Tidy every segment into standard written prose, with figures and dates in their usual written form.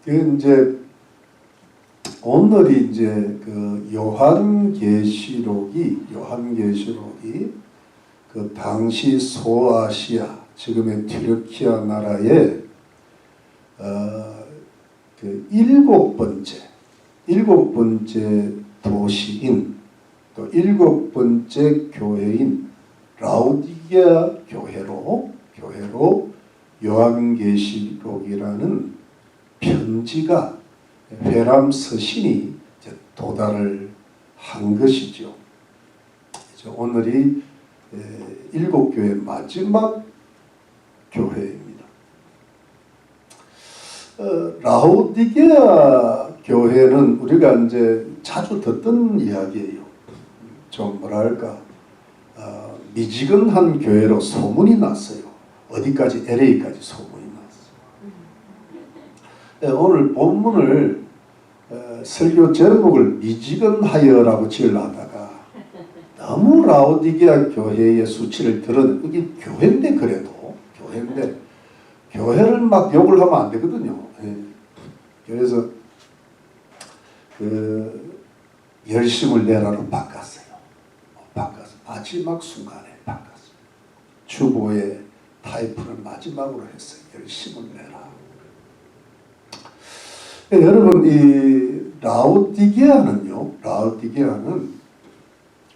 그 이제 오늘이 이제 그 요한계시록이 그 당시 소아시아, 지금의 튀르키아 나라의 그 일곱 번째 도시인, 또 일곱 번째 교회인 라오디게아 교회로 요한계시록이라는 편지가, 회람 서신이 도달을 한 것이죠. 오늘이 일곱 교회 마지막 교회입니다. 라오디게아 교회는 우리가 이제 자주 듣던 이야기예요. 좀 뭐랄까, 미지근한 교회로 소문이 났어요. 어디까지? LA까지 소문이 났어요. 오늘 본문을 설교 제목을 미지근하여라고 지으려다가 너무 라오디게아 교회의 수치를 들은, 이게 교회인데, 그래도 교회인데 교회를 막 욕을 하면 안 되거든요. 그래서 그 열심을 내라로 바꿨어요. 마지막 순간에 바꿨어요. 주보의 타이틀을 마지막으로 했어요. 열심을 내라. 여러분, 이 라오디게아는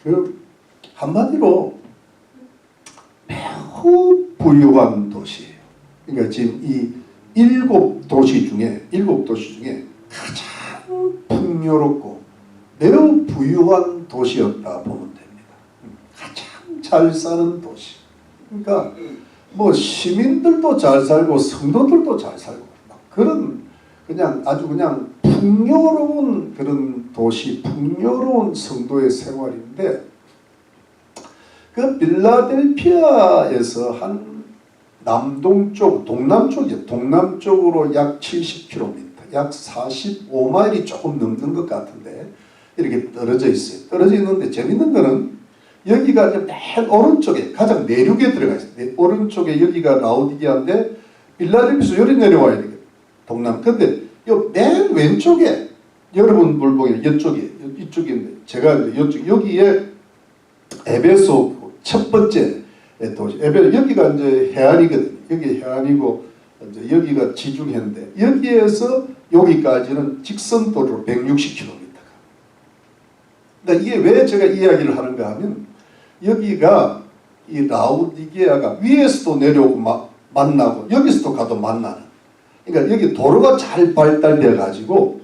그 한마디로 매우 부유한 도시예요. 그러니까 지금 이 일곱 도시 중에 가장 풍요롭고 매우 부유한 도시였다 보면 됩니다. 가장 잘 사는 도시. 그러니까 뭐 시민들도 잘 살고 성도들도 잘 살고 그런 아주 풍요로운 그런 도시, 풍요로운 성도의 생활인데, 그 필라델피아에서 한 동남쪽으로 약 70km, 약 45마일이 조금 넘는 것 같은데 이렇게 떨어져 있어요. 떨어져 있는데 재밌는 거는 여기가 맨 오른쪽에, 가장 내륙에 들어가 있어요. 오른쪽에 여기가 라오디게아인데 필라델피아에서 여기 내려와야 되거든요. 동남. 근데 요 맨 왼쪽에, 여러분 물보기 이쪽인데 제가 이쪽, 여기에 에베소 첫 번째 도시, 여기가 이제 해안이거든요. 여기 해안이고 이제 여기가 지중해인데 여기에서 여기까지는 직선도로 160km가. 그러니까 이게 왜 제가 이야기를 하는가 하면, 여기가 이 라오디게아가 위에서도 내려오고 만나고 여기서도 가도 만나는, 그러니까 여기 도로가 잘 발달되어 가지고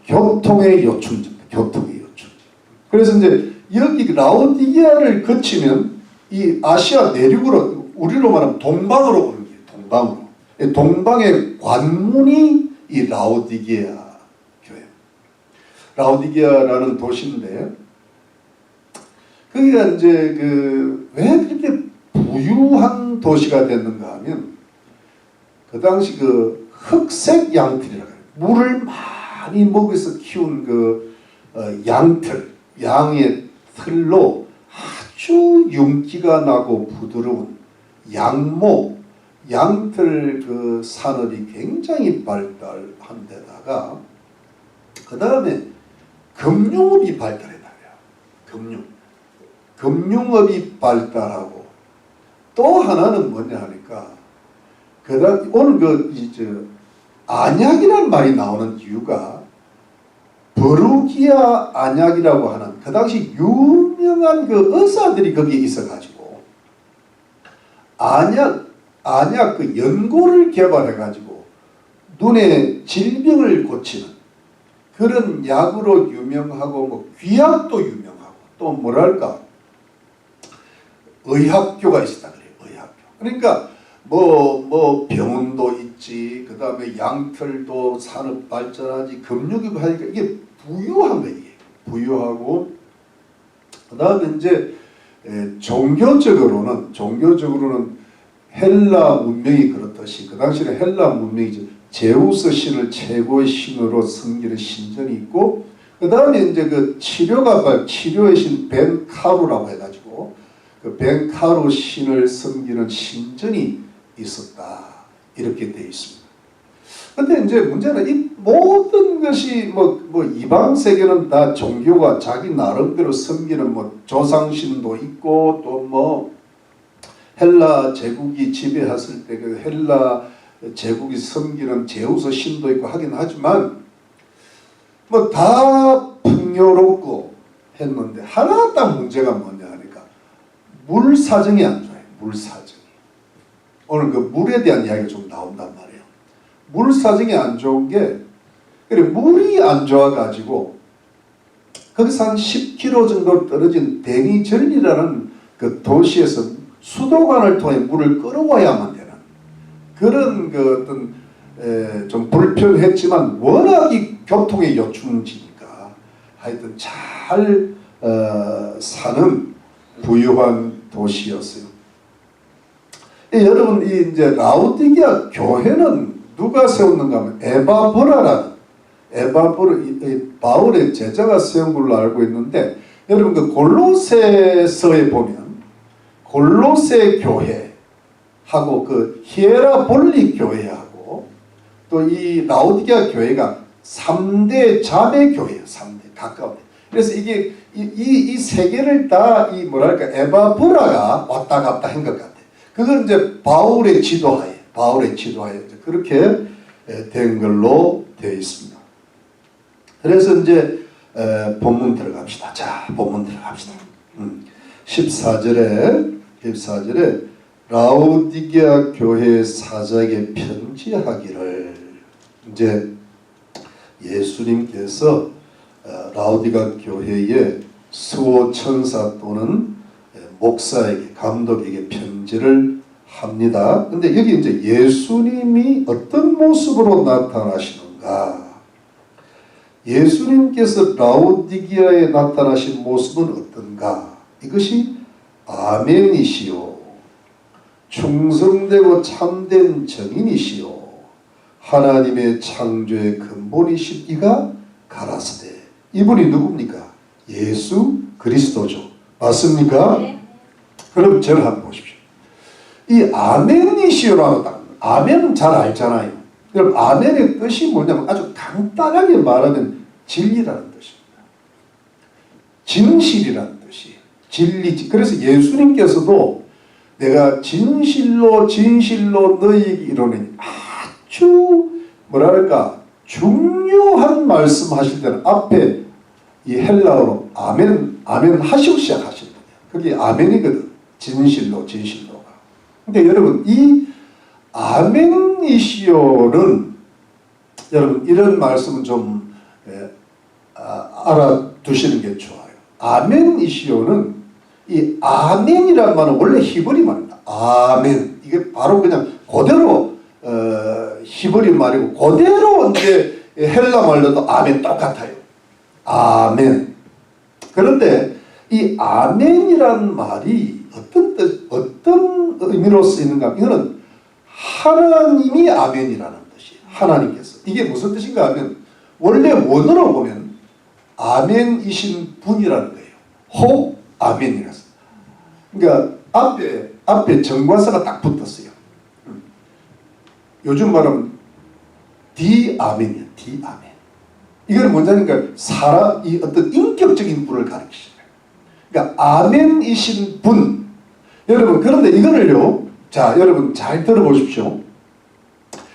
교통의 요충지입니다. 그래서 이제 여기 라오디게아를 거치면 이 아시아 내륙으로, 우리로 말하면 동방으로 오는 거예요. 동방의 관문이 이 라오디게아 교회. 라오디게아라는 도시인데, 거기가 이제 왜 그렇게 부유한 도시가 됐는가 하면, 그 당시 그 흑색 양털이라고 해요. 물을 많이 먹여서 키운 양의 털로 아주 윤기가 나고 부드러운 양털 그 산업이 굉장히 발달한 데다가, 그 다음에 금융업이 발달해나가요. 금융업이 발달하고, 또 하나는 뭐냐 하니까, 오늘 안약이라는 말이 나오는 이유가, 버루기아 안약이라고 하는 그 당시 유명한 그 의사들이 거기에 있어가지고 안약 그 연고를 개발해가지고 눈의 질병을 고치는 그런 약으로 유명하고, 뭐 귀약도 유명하고, 또 뭐랄까 의학교가 있었다 그래요. 의학교. 그러니까 뭐 병원도 있지, 그 다음에 양털도 산업 발전하지, 금융이 하니까 이게 부유한 거예요. 부유하고, 그 다음에 이제 종교적으로는 헬라 문명이 그렇듯이, 그 당시에 헬라 문명이죠. 제우스 신을 최고의 신으로 섬기는 신전이 있고, 그 다음에 이제 그 치료의 신 벤카루라고 해가지고 그 벤카루 신을 섬기는 신전이 있었다, 이렇게 되어 있습니다. 근데 이제 문제는 이 모든 것이 뭐 이방 세계는 다 종교가 자기 나름대로 섬기는 뭐 조상신도 있고 또 뭐 헬라 제국이 지배했을 때 그 헬라 제국이 섬기는 제우스 신도 있고 하긴 하지만 뭐 다 풍요롭고 했는데 하나 딱 문제가 뭐냐 하니까 물 사정이 안 좋아요. 물 사정이. 오늘 그 물에 대한 이야기가 좀 나온단 말이에요. 물 사정이 안 좋은 게 그래 물이 안 좋아가지고 거기서 한 10km 정도 떨어진 데니절리라는 그 도시에서 수도관을 통해 물을 끌어와야만 되는 그런 그 어떤 좀 불편했지만 워낙 이 교통의 요충지니까 하여튼 잘 사는 부유한 도시였어요. 여러분 이 이제 라오디게아 교회는 누가 세웠는가 하면 에바브라라는 바울의 제자가 세운 걸로 알고 있는데 여러분 그 골로새서에 보면 골로새 교회하고 그 히에라볼리 교회하고 또 이 라오디게아 교회가 3대 자매 교회예요. 3대 가까운. 그래서 이게 이 세 개를 다 이 뭐랄까 에바브라가 왔다 갔다 한 것 같아요. 그건 이제 바울의 지도하에 이제 그렇게 된 걸로 되어 있습니다. 그래서 이제 본문 들어갑시다. 자, 본문 들어갑시다. 14절에 라오디게아 교회 사장에게 편지하기를 이제 예수님께서 라오디게아 교회의 수호 천사 또는 목사에게 감독에게 편지를 합니다. 근데 여기 이제 예수님이 어떤 모습으로 나타나시는가? 예수님께서 라오디게아에 나타나신 모습은 어떤가? 이것이 아멘이시요 충성되고 참된 정인이시요 하나님의 창조의 근본이신 이가 가라사대. 이분이 누굽니까? 예수 그리스도죠. 맞습니까? 네. 그럼 저를 한번 보십시오. 이 아멘이시요라고 딱 아멘은 잘 알잖아요. 여러분 아멘의 뜻이 뭐냐면 아주 간단하게 말하면 진리라는 뜻입니다. 진실이라는 뜻이에요. 진리지. 그래서 예수님께서도 내가 진실로 너희에게 이르노니 아주 뭐랄까 중요한 말씀 하실 때는 앞에 이 헬라어로 아멘 하시고 시작하시는 거예요. 그게 아멘이거든. 진실로가. 근데 여러분 이 아멘이시오는 여러분 이런 말씀은 좀 알아두시는 게 좋아요. 아멘이시오는 이 아멘이란 말은 원래 히브리 말입니다. 아멘. 이게 바로 그냥 그대로 히브리 말이고 그대로 이제 헬라 말로도 아멘 똑같아요. 아멘. 그런데 이 아멘이란 말이 어떤 의미로 쓰이는가? 이거는 하나님이 아멘이라는 뜻이에요. 하나님께서. 이게 무슨 뜻인가 하면 원래 원어로 보면 아멘이신 분이라는 거예요. 호 아멘이라서. 그러니까 앞에 정관사가 딱 붙었어요. 요즘 말하면 디 아멘이야. 디 아멘. 이건 뭐냐니까 이 어떤 인격적인 분을 가리키시는 거예요. 그러니까 아멘이신 분. 여러분 그런데 이거를요. 자 여러분 잘 들어보십시오.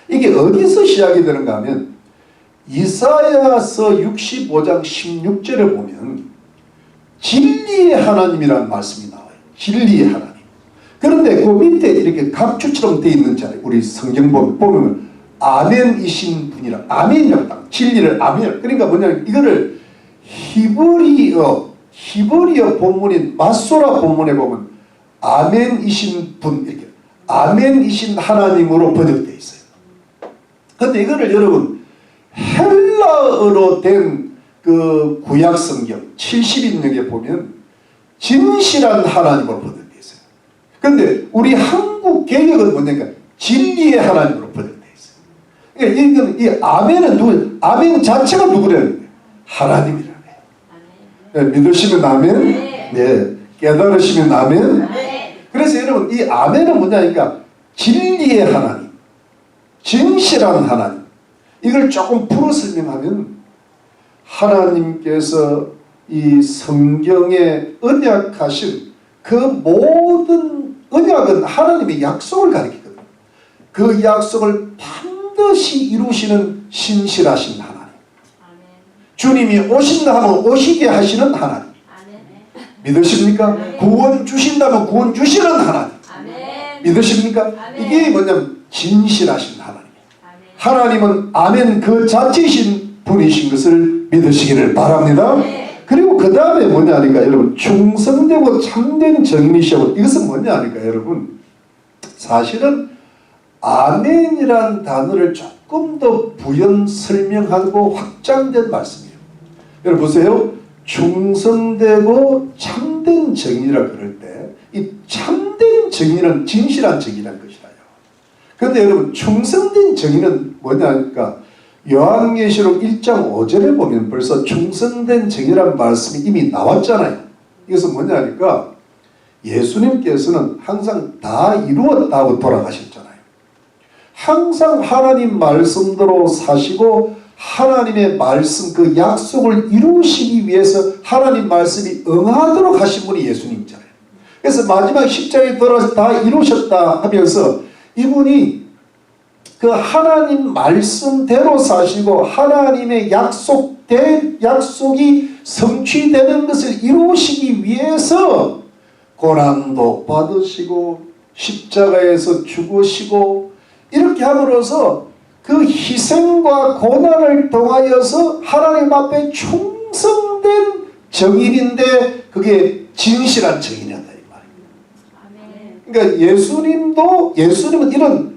이게 어디서 시작이 되는가 하면 이사야서 65장 16절에 보면 진리의 하나님이라는 말씀이 나와요. 진리의 하나님. 그런데 그 밑에 이렇게 각주처럼 되어 있는 자리 우리 성경 보면 아멘이신 분이라 아멘이라고 딱 진리를 아멘. 그러니까 뭐냐면 이거를 히브리어 본문인 마소라 본문에 보면 아멘이신 분 이렇게 아멘이신 하나님으로 번역되어 있어요. 그런데 이거를 여러분 헬라어로 된 그 구약 성경 70인역에 보면 진실한 하나님으로 번역되어 있어요. 그런데 우리 한국 개역은 뭐냐니까 진리의 하나님으로 번역되어 있어요. 그러니까 이건 이 아멘은 누구? 아멘 자체가 누구라는 거예요? 하나님이라는 거예요. 네, 믿으시면 아멘. 네. 깨달으시면 아멘. 그래서 여러분 이 아멘은 뭐냐니까 진리의 하나님, 진실한 하나님, 이걸 조금 풀어 설명하면 하나님께서 이 성경에 언약하신 그 모든 언약은 하나님의 약속을 가리키거든요. 그 약속을 반드시 이루시는 신실하신 하나님. 주님이 오신다 하면 오시게 하시는 하나님. 믿으십니까? 구원 주신다면 구원 주시는 하나님. 믿으십니까? 이게 뭐냐면 진실하신 하나님. 하나님은 아멘 그 자체이신 분이신 것을 믿으시기를 바랍니다. 그리고 그 다음에 뭐냐 하니까 여러분 충성되고 참된 정인이시고 이것은 뭐냐 하니까 여러분 사실은 아멘이라는 단어를 조금 더 부연 설명하고 확장된 말씀이에요. 여러분 보세요. 충성되고 참된 정인이라 그럴 때 이 참된 정인은 진실한 정인이라는 것이라요. 그런데 여러분 충성된 정인은 뭐냐 하니까 요한계시록 1장 5절에 보면 벌써 충성된 정이라는 말씀이 이미 나왔잖아요. 이것은 뭐냐 하니까 예수님께서는 항상 다 이루었다고 돌아가셨잖아요. 항상 하나님 말씀대로 사시고 하나님의 말씀 그 약속을 이루시기 위해서 하나님 말씀이 응하도록 하신 분이 예수님이잖아요. 그래서 마지막 십자가에 돌아서 다 이루셨다 하면서 이분이 그 하나님 말씀대로 사시고 하나님의 약속이 성취되는 것을 이루시기 위해서 고난도 받으시고 십자가에서 죽으시고 이렇게 함으로써 그 희생과 고난을 통하여서 하나님 앞에 충성된 정인인데 그게 진실한 정인이었다 이 말이에요. 그러니까 예수님은 이런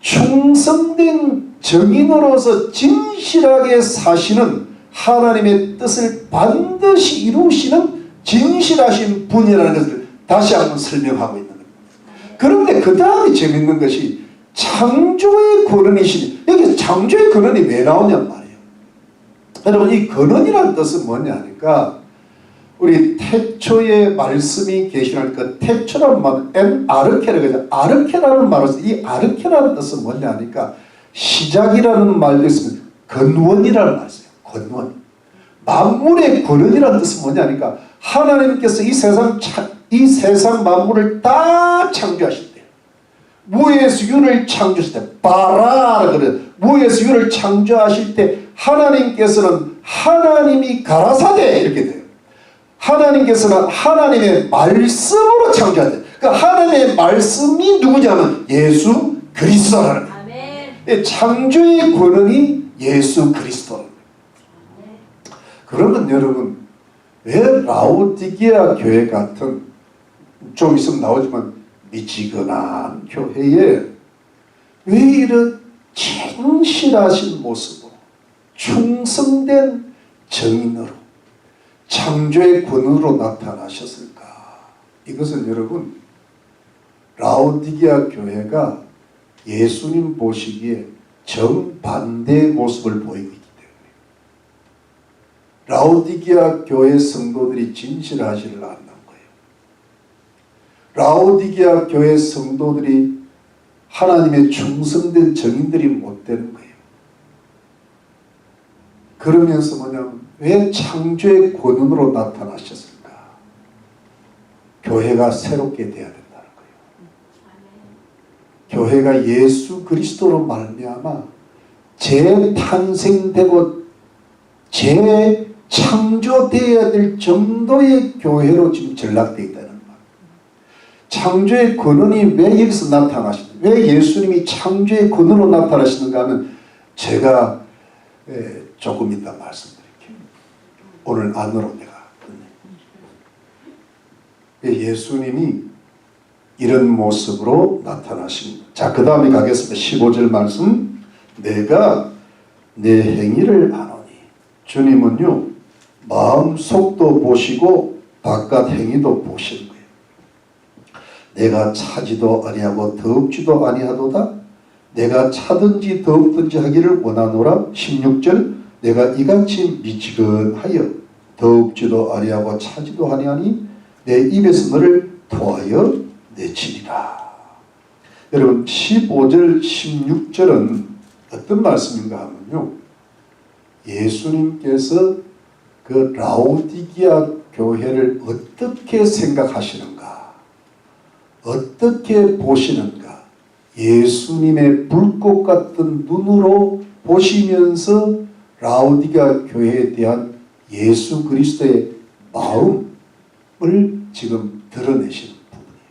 충성된 정인으로서 진실하게 사시는 하나님의 뜻을 반드시 이루시는 진실하신 분이라는 것을 다시 한번 설명하고 있는 겁니다. 그런데 그 다음에 재밌는 것이 창조의 근원이시니 여기 창조의 근원이 왜 나오냔 말이에요. 여러분 이 근원이라는 뜻은 뭐냐 하니까 우리 태초에 말씀이 계시니까 태초라는 말은 아르케라고 하죠. 아르케라는 말로서 이 아르케라는 뜻은 뭐냐 하니까 시작이라는 말도 있습니다. 근원이라는 말이에요. 근원. 만물의 근원이라는 뜻은 뭐냐 하니까 하나님께서 이 세상 만물을 다 창조하실 때 무에서 유를 창조하실 때 바라라 그래요. 무에서 유를 창조하실 때 하나님께서는 하나님이 가라사대 이렇게 돼요. 하나님께서는 하나님의 말씀으로 창조하셨다. 그러니까 하나님의 말씀이 누구냐면 예수 그리스도라는 거예요. 창조의 근원이 예수 그리스도라는 거예요. 그러면 여러분 왜 라오디게아 교회 같은 좀 있으면 나오지만 미지근한 교회에 왜 이런 진실하신 모습으로 충성된 정인으로 창조의 근원으로 나타나셨을까? 이것은 여러분 라오디게아 교회가 예수님 보시기에 정반대의 모습을 보이고 있기 때문에 라오디게아 교회 성도들이 진실하지를 않는 거예요. 라오디게아 교회 성도들이 하나님의 충성된 정인들이 못 되는 거예요. 그러면서 뭐냐면 왜 창조의 근원으로 나타나셨을까? 교회가 새롭게 돼야 된다는 거예요. 교회가 예수 그리스도로 말미암아 재탄생되고 재창조되어야 될 정도의 교회로 지금 전락되어 있다는 말. 창조의 근원이 왜 여기서 나타나시는가? 왜 예수님이 창조의 근원으로 나타나시는가 하면 제가 조금 이따 말씀드릴게요. 오늘 안으로 내가 예수님이 이런 모습으로 나타나십니다. 자, 그 다음에 가겠습니다. 15절 말씀. 내가 내 행위를 아노니. 주님은요 마음속도 보시고 바깥 행위도 보시는 거예요. 내가 차지도 아니하고 더욱지도 아니하도다. 내가 차든지 더욱든지 하기를 원하노라. 16절 내가 이같이 미지근하여 더욱지도 아니하고 차지도 아니하니 내 입에서 너를 토하여 내치리라. 여러분 15절 16절은 어떤 말씀인가 하면요 뭐냐면요, 예수님께서 그 라오디게아 교회를 어떻게 생각하시는가, 어떻게 보시는가, 예수님의 불꽃 같은 눈으로 보시면서 라오디게아 교회에 대한 예수 그리스도의 마음을 지금 드러내시는 부분이에요.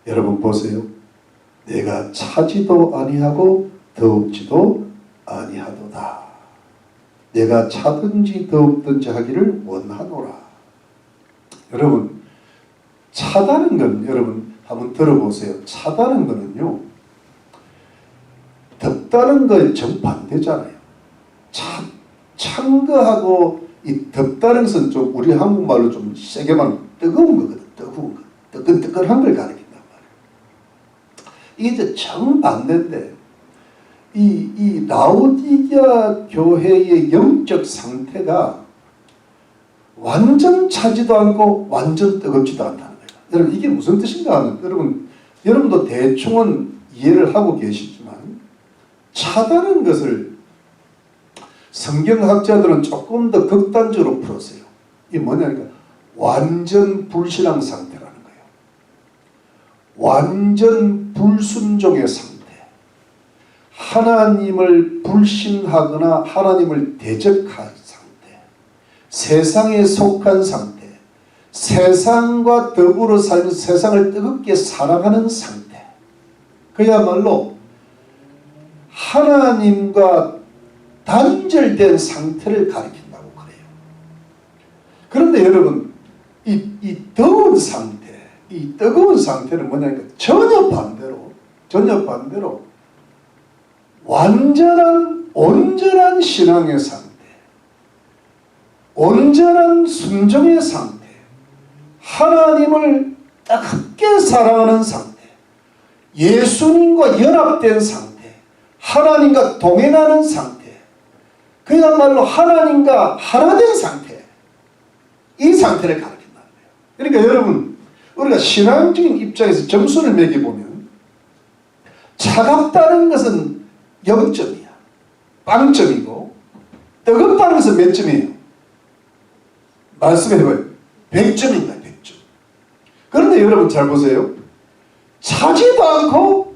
여러분 보세요. 내가 차지도 아니하고 더웁지도 아니하도다. 내가 차든지 더웁든지 하기를 원하노라. 여러분, 차다는 건 여러분 한번 들어보세요. 차다는 거는요, 덥다는 거에 정반대잖아요. 찬 거하고 이 덥다는 것은 좀 우리 한국말로 좀 세게 말하면 뜨거운 거거든. 뜨거운 거. 뜨끈뜨끈한 걸 가리킨단 말이에요. 이게 이제 정반대인데, 이 라오디게아 교회의 영적 상태가 완전 차지도 않고 완전 뜨겁지도 않다는 거예요. 여러분, 이게 무슨 뜻인가 하면, 여러분도 대충은 이해를 하고 계시지만, 차다는 것을 성경학자들은 조금 더 극단적으로 풀었어요. 이게 뭐냐니까 완전 불신앙 상태라는 거예요. 완전 불순종의 상태. 하나님을 불신하거나 하나님을 대적한 상태. 세상에 속한 상태. 세상과 더불어 살면서 세상을 뜨겁게 사랑하는 상태. 그야말로 하나님과 단절된 상태를 가리킨다고 그래요. 그런데 여러분, 이 더운 상태, 이 뜨거운 상태는 뭐냐니까 전혀 반대로 온전한 신앙의 상태, 온전한 순종의 상태, 하나님을 뜨겁게 사랑하는 상태, 예수님과 연합된 상태, 하나님과 동행하는 상태, 그야말로 하나님과 하나 된 상태, 이 상태를 가르친다는 거예요. 그러니까 여러분, 우리가 신앙적인 입장에서 점수를 매겨보면 차갑다는 것은 0점이야. 빵점이고 뜨겁다는 것은 몇 점이에요? 말씀해봐요. 100점입니다. 100점. 그런데 여러분 잘 보세요. 차지도 않고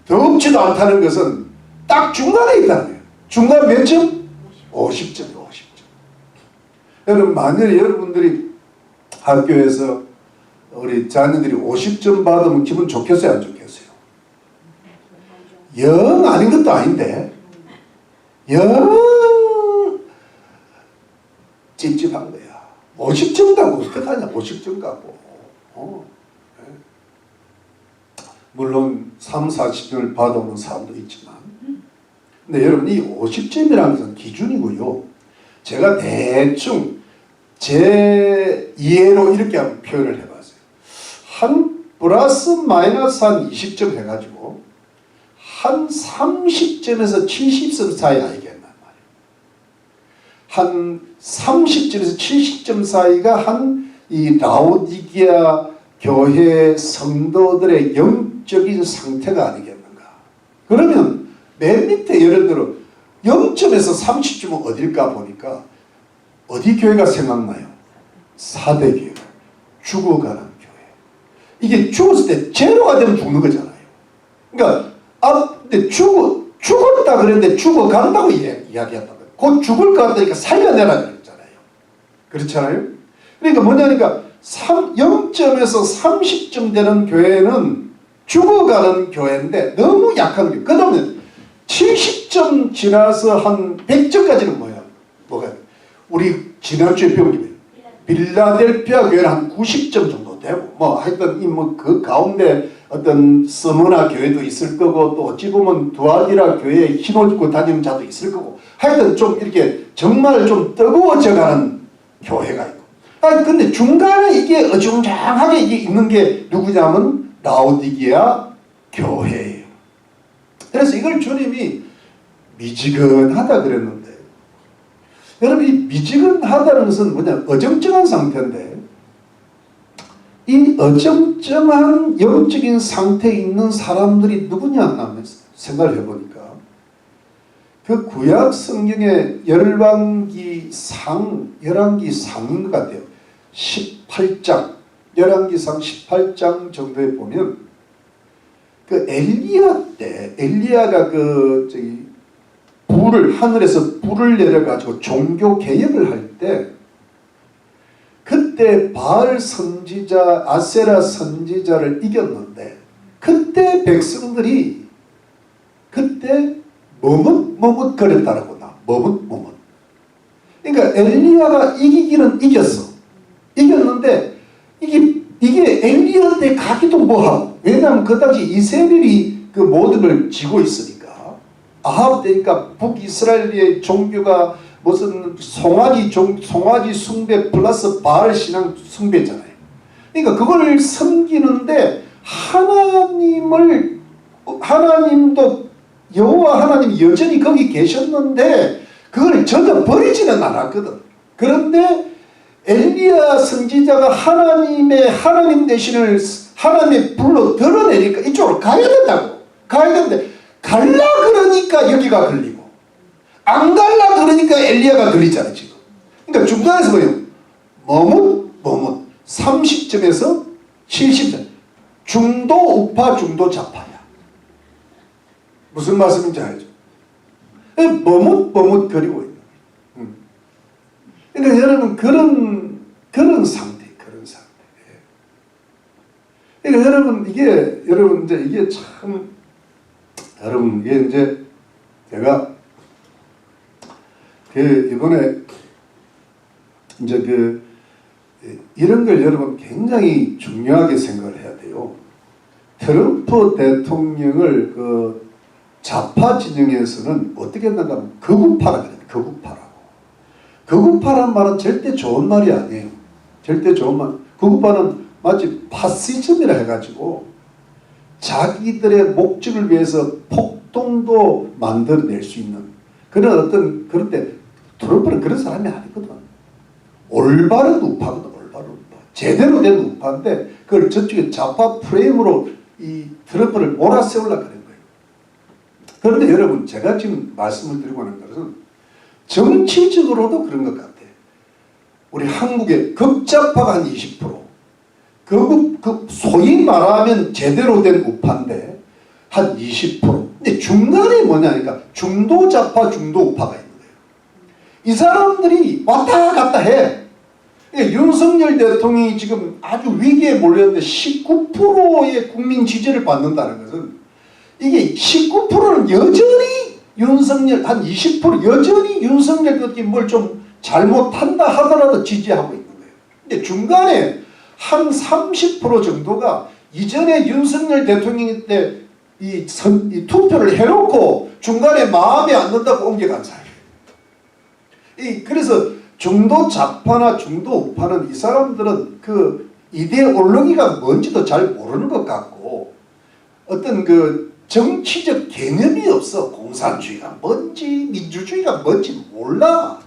덥지도 않다는 것은 딱 중간에 있다는 거예요. 중간 몇 점? 50점이에요. 50점. 여러분, 만약에 여러분들이 학교에서 우리 자녀들이 50점 받으면 기분 좋겠어요? 안 좋겠어요? 영 아닌 것도 아닌데 영 찝찝한 거야. 50점 갖고 어떡하냐? 50점 갖고. 물론 3, 40점을 받아오는 사람도 있지만, 근데 여러분, 이 50점이라는 것은 기준이고요. 제가 대충 제 이해로 이렇게 한번 표현을 해봤어요. 한 플러스 마이너스 한 20점 해가지고 한 30점에서 70점 사이 알겠단 말이에요. 한 30점에서 70점 사이가 한 이 라오디게아 교회 성도들의 영적인 상태가 아니겠는가. 그러면 맨 밑에 예를 들어 0점에서 30점은 어딜까 보니까 어디 교회가 생각나요? 사대교회. 죽어가는 교회. 이게 죽었을 때 제로가 되면 죽는 거잖아요. 그러니까 근데 죽었다 그랬는데 죽어간다고 이야기한다고요. 곧 죽을 것 같으니까 살려내라 그랬잖아요. 그렇잖아요. 그러니까 뭐냐니까 0점에서 30점 되는 교회는 죽어가는 교회인데 너무 약한 교회. 그러면 70점 지나서 한 100점까지는 뭐야? 뭐가? 우리 지난주에 배운 게 빌라델피아 교회는 한 90점 정도 되고, 뭐 하여튼 그 가운데 어떤 스무나 교회도 있을 거고, 또 어찌 보면 두아디라 교회에 흰 옷 입고 다니는 자도 있을 거고, 하여튼 좀 이렇게 정말 좀 뜨거워져가는 교회가 있고. 근데 중간에 이게 어중장하게 이게 있는 게 누구냐면 라오디게아 교회예요. 그래서 이걸 주님이 미지근하다 그랬는데, 여러분, 이 미지근하다는 것은 뭐냐? 어정쩡한 상태인데, 이 어정쩡한 영적인 상태에 있는 사람들이 누구냐 하면 생각을 해보니까 그 구약 성경의 열왕기 상인 것 같아요. 18장, 열왕기상 18장 정도에 보면 그 엘리야 때, 엘리야가 하늘에서 불을 내려가지고 종교 개혁을 할 때, 그때 바알 선지자, 아세라 선지자를 이겼는데, 그때 백성들이 그때 머뭇거렸다라고 나. 머뭇. 그러니까 엘리야가 이기기는 이겼어. 이겼는데 이게 엘리야한테 가기도 뭐하고. 왜냐하면 그 당시 이스라엘이 그 모든 걸 쥐고 있으니까. 아합 때니까 북이스라엘의 종교가 무슨 송아지 숭배 플러스 바알 신앙 숭배잖아요. 그러니까 그걸 섬기는데 하나님도 여호와 하나님이 여전히 거기 계셨는데 그걸 전혀 버리지는 않았거든. 그런데 엘리야 선지자가 하나님 대신을 하나님의 불로 드러내니까 이쪽으로 가야 된다고. 가야 되는데 갈라 그러니까 여기가 걸리고 안 갈라 그러니까 엘리야가 걸리잖아 지금. 그러니까 중간에서 뭐예요? 머뭇 30점에서 70점. 중도 우파 중도 좌파야. 무슨 말씀인지 알죠? 머뭇거리고 있는 거예요. 그러니까 여러분 그런 상태. 그러니까 여러분 이게 참 여러분 이게 이제 제가 이번에 이제 이런 걸 여러분 굉장히 중요하게 생각을 해야 돼요. 트럼프 대통령을 좌파 진영에서는 어떻게 했는가 하면 극우파라 그래요. 극우파란 말은 절대 좋은 말이 아니에요. 절대 좋은 말. 극우파는 마치 파시즘이라 해가지고 자기들의 목적을 위해서 폭동도 만들어낼 수 있는 그런데 트럼프는 그런 사람이 아니거든. 올바른 우파거든. 제대로 된 우파인데 그걸 저쪽에 좌파 프레임으로 이 트럼프를 몰아세우려고 그런 거예요. 그런데 여러분 제가 지금 말씀을 드리고 하는 것은 정치적으로도 그런 것 같아요. 우리 한국의 극좌파가 한 20%, 소위 말하면 제대로 된 우파인데 한 20%. 근데 중간에 뭐냐니까 중도 좌파, 중도 우파가 있는 거예요. 이 사람들이 왔다 갔다 해. 윤석열 대통령이 지금 아주 위기에 몰렸는데 19%의 국민 지지를 받는다는 것은 이게 19%는 여전히 윤석열 한 20% 여전히 윤석열 대통령이 뭘 좀 잘못한다 하더라도 지지하고 있는 거예요. 근데 중간에 한 30% 정도가 이전에 윤석열 대통령 때 이 투표를 해놓고 중간에 마음에 안 든다고 옮겨간 사람이에요. 그래서 중도 좌파나 중도 우파는 이 사람들은 그 이데올로기가 뭔지도 잘 모르는 것 같고 어떤 정치적 개념이 없어. 공산주의가 뭔지 민주주의가 뭔지 몰라.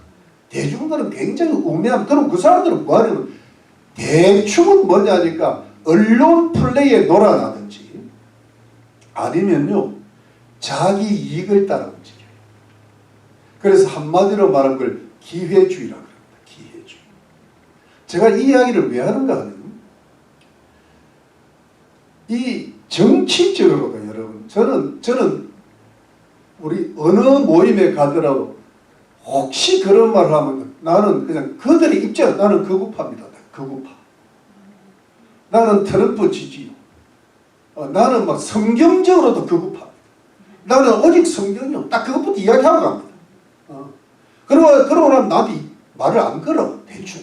대중들은 굉장히 우매함. 그럼 그 사람들은 뭐하냐면 대충은 뭐냐니까 언론 플레이에 놀아나든지 아니면요 자기 이익을 따라 움직여요. 그래서 한마디로 말한 걸 기회주의라고 합니다. 기회주의. 제가 이 이야기를 왜 하는가 하면 이 정치적으로도 여러분 저는 우리 어느 모임에 가더라도 혹시 그런 말을 하면 나는 그냥 그들의 입장 나는 극우파입니다. 극우파. 나는 트럼프 지지요. 나는 막 성경적으로도 극우파. 나는 오직 성경이요. 딱 그것부터 이야기하고 갑니다. 그러고 나면 나한테 말을 안 걸어. 대충.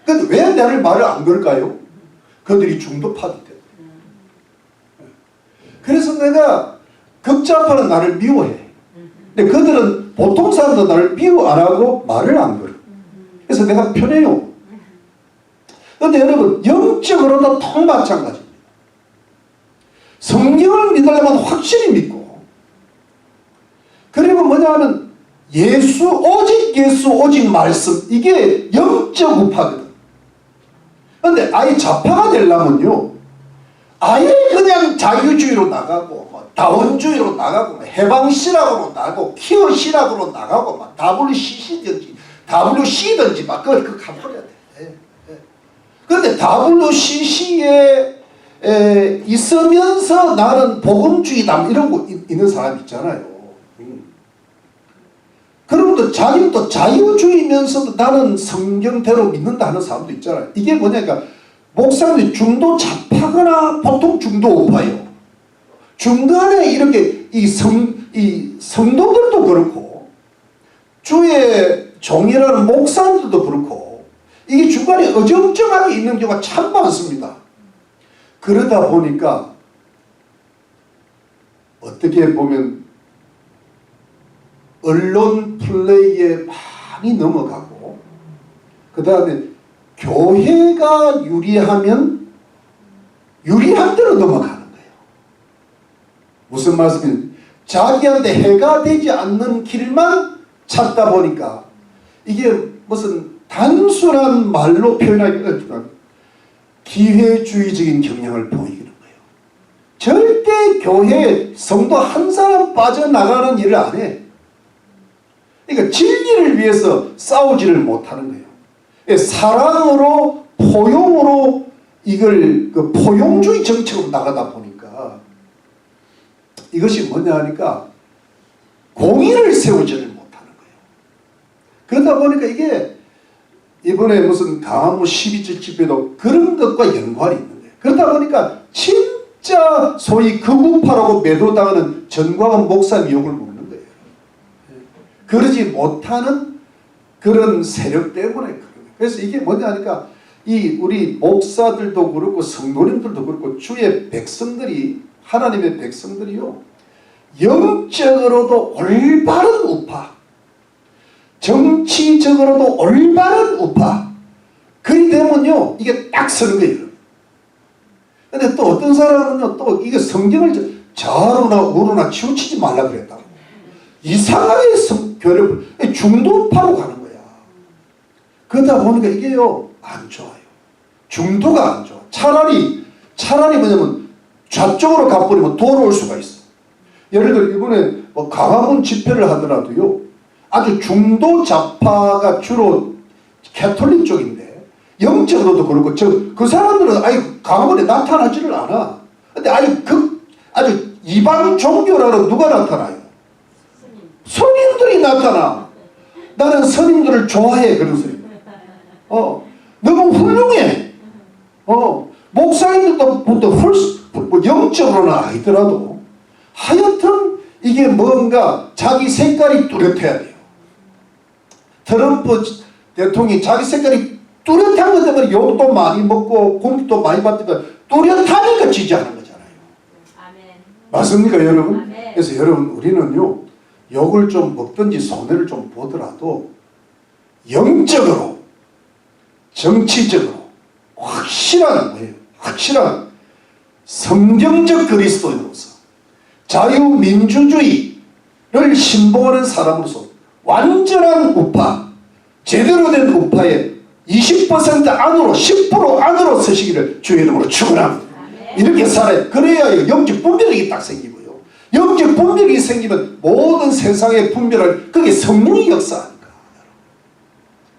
근데 왜 나를 말을 안 걸까요? 그들이 중도파기 때문에. 그래서 내가 극좌파는 나를 미워해. 근데 그들은 보통 사람도 나를 미워 안 하고 말을 안 걸어. 그래서 내가 편해요. 그런데 여러분 영적으로도 통 마찬가지입니다. 성경을 믿으려면 확실히 믿고 그리고 뭐냐 하면 오직 말씀 이게 영적 우파거든. 그런데 아예 좌파가 되려면요 아예 그냥 자유주의로 나가고 다원주의로 나가고 해방신학으로 나가고 키어신학으로 나가고 막 WCC든지 WC든지 막 그거 가버려야 돼. 그런데 WCC에 있으면서 나는 복음주의다 이런 거 있는 사람 있잖아요. 그러면 자기는 또 자유주의면서도 나는 성경대로 믿는다 하는 사람도 있잖아요. 이게 뭐냐니까 목사님이 중도 좌파거나 보통 중도 우파예요. 중간에 이렇게 이 성도들도 그렇고 주의 종이라는 목사님들도 그렇고 이게 중간에 어정쩡하게 있는 경우가 참 많습니다. 그러다 보니까 어떻게 보면 언론 플레이에 많이 넘어가고 그 다음에 교회가 유리하면 유리한 대로 넘어가는 거예요. 무슨 말씀이냐, 자기한테 해가 되지 않는 길만 찾다 보니까 이게 무슨 단순한 말로 표현하기가 어렵지만 기회주의적인 경향을 보이는 거예요. 절대 교회에 성도 한 사람 빠져나가는 일을 안 해. 그러니까 진리를 위해서 싸우지를 못하는 거예요. 사랑으로 포용으로 이걸 포용주의 정책으로 나가다 보니까 이것이 뭐냐 하니까 공의를 세우지를 못하는 거예요. 그러다 보니까 이게 이번에 무슨 강화문 12절 집회도 그런 것과 연관이 있는 거예요. 그러다 보니까 진짜 소위 극우파라고 매도당하는 전광훈 목사님 욕을 먹는 거예요. 그러지 못하는 그런 세력 때문에 그런 거예요. 그래서 이게 뭐냐 하니까 이 우리 목사들도 그렇고 성도님들도 그렇고 주의 백성들이 하나님의 백성들이요 영적으로도 올바른 우파 정치적으로도 올바른 우파 그리 되면요 이게 딱 서는 거예요. 근데 또 어떤 사람은요 또 이게 성경을 좌우나 우로나 치우치지 말라 그랬다고 이상하게 교회를 중도파로 가는 거야. 그러다 보니까 이게요 안 좋아요. 중도가 안 좋아. 차라리 뭐냐면 좌쪽으로 가버리면 돌아올 수가 있어. 예를 들어 이번에 뭐 강화문 집회를 하더라도요 아주 중도 좌파가 주로 캐톨릭 쪽인데 영적으로도 그렇고 그 사람들은 아예 강화문에 나타나지를 않아. 근데 아주 이방 종교라는 누가 나타나요? 선임들이 나타나. 나는 선임들을 좋아해. 그런 선임. 너무 훌륭해. 목사님들도 뭐 영적으로는 아니더라도 하여튼 이게 뭔가 자기 색깔이 뚜렷해야 돼요. 트럼프 대통령이 자기 색깔이 뚜렷한 것 때문에 욕도 많이 먹고 공격도 많이 받으니까 뚜렷하니까 지지하는 거잖아요. 아멘. 맞습니까 여러분? 아멘. 그래서 여러분 우리는요 욕을 좀 먹든지 손해를 좀 보더라도 영적으로 정치적으로 확실한 거예요. 확실한 성경적 그리스도인으로서 자유민주주의를 신봉하는 사람으로서 완전한 우파 제대로 된 우파의 20% 안으로 10% 안으로 서시기를 주의 이름으로 축원합니다. 이렇게 살아야 그래야 영적 분별력이 딱 생기고요. 영적 분별이 생기면 모든 세상의 분별을 그게 성령이 역사하니까.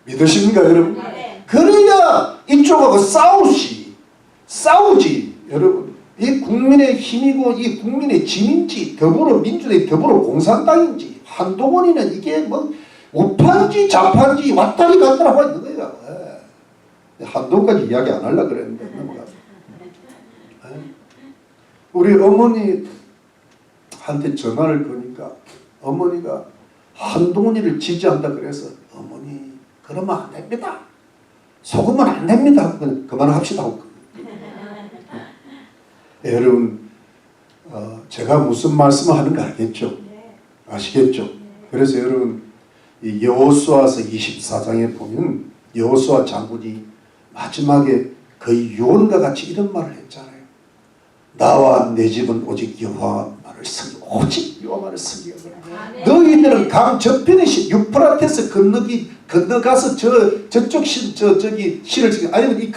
믿으십니까 여러분? 그래야 이쪽하고 싸우지 여러분. 이 국민의 힘이고 이 국민의 진인지 더불어민주당이 더불어공산당인지 한동훈이는 이게 뭐 우파인지 좌파인지 왔다리 갔다리 하고 있는 거예요. 한동훈까지 이야기 안 하려고 그랬는데 넘어가서. 우리 어머니한테 전화를 거니까 어머니가 한동훈이를 지지한다 그래서 어머니 그러면 안 됩니다. 속으면 안 됩니다. 그만합시다. 여러분 제가 무슨 말씀을 하는가 알겠죠? 아시겠죠? 그래서 여러분 이 여호수아서 24장에 보면 여호수아 장군이 마지막에 거의 유언과 같이 이런 말을 했잖아요. 나와 내 집은 오직 여호와만을 섬기고 오직 여호와만을 섬기고 너희들은 강 저편의 유프라테스 건너가서 저쪽 저기 실을 지금 아니면 이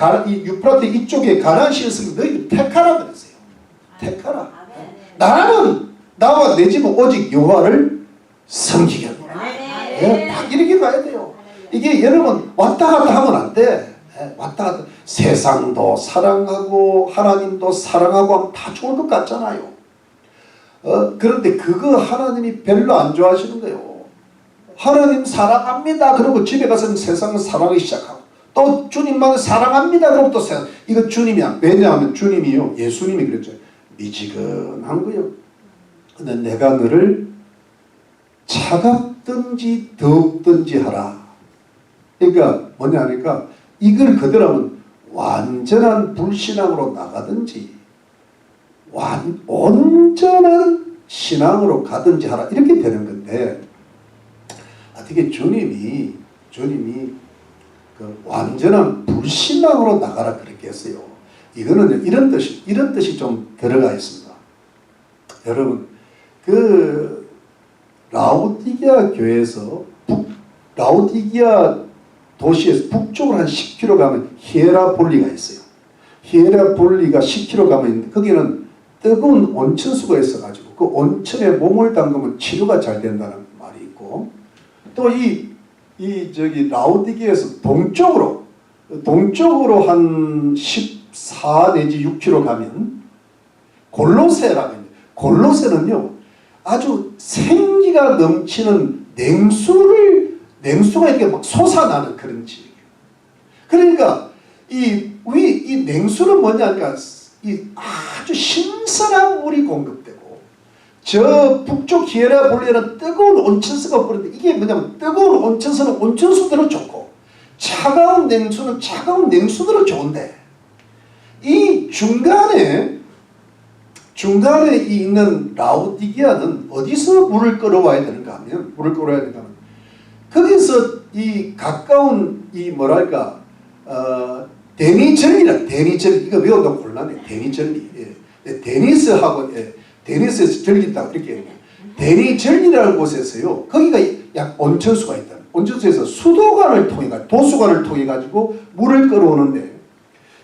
유프라테 이쪽에 가나안 실을 쓰면 너희들 택하라 그랬어요. 택하라. 나는 나와 내 집은 오직 여호와를 섬기겠노라. 예, 딱 이렇게 가야 돼요. 이게 여러분 왔다 갔다 하면 안 돼. 예, 왔다 갔다. 세상도 사랑하고 하나님도 사랑하고 하면 다 좋을 것 같잖아요. 그런데 그거 하나님이 별로 안 좋아하시는 거예요. 하나님 사랑합니다. 그러고 집에 가서는 세상을 사랑하기 시작하고 또 주님만 사랑합니다. 그러고 또 세상. 이거 주님이야. 왜냐하면 주님이요. 예수님이 그랬죠. 미지근한 거요. 근데 내가 너를 차갑든지 더욱든지 하라. 그러니까 뭐냐 하니까 이걸 그대로 하면 완전한 불신앙으로 나가든지 온전한 신앙으로 가든지 하라. 이렇게 되는 건데 어떻게 주님이 그 완전한 불신앙으로 나가라 그렇게 했어요. 이거는 이런 뜻이 좀 들어가 있습니다. 여러분 그 라오디게아 교회에서 라오디게아 도시에서 북쪽으로 한 10km 가면 히에라폴리가 있어요. 히에라폴리가 10km 가면 있는데 거기는 뜨거운 온천수가 있어가지고 그 온천에 몸을 담그면 치료가 잘 된다는 말이 있고 또 저기 라오디게에서 동쪽으로 한 14 내지 6km 가면 골로새라고 합니다. 골로새는요 아주 생기가 넘치는 냉수가 이렇게 막 솟아나는 그런 지역이에요. 그러니까 이 냉수는 뭐냐니까 이 아주 신선한 물이 공급되고 저 북쪽 히에라폴리아는 뜨거운 온천수가 뿌는데 이게 뭐냐면 뜨거운 온천수는 온천수대로 좋고 차가운 냉수는 차가운 냉수대로 좋은데 이 중간에 있는 라오디게아는 어디서 물을 끌어와야 되는가 하면 거기서 이 가까운 이 뭐랄까 데니절리 이거 외우면 곤란해. 데니절리 데니스하고 데니스에서 절리 있다고 이렇게 해요. 데니절리라는 곳에서요 거기가 약 온천수가 있다. 온천수에서 수도관을 통해 가지고 물을 끌어오는데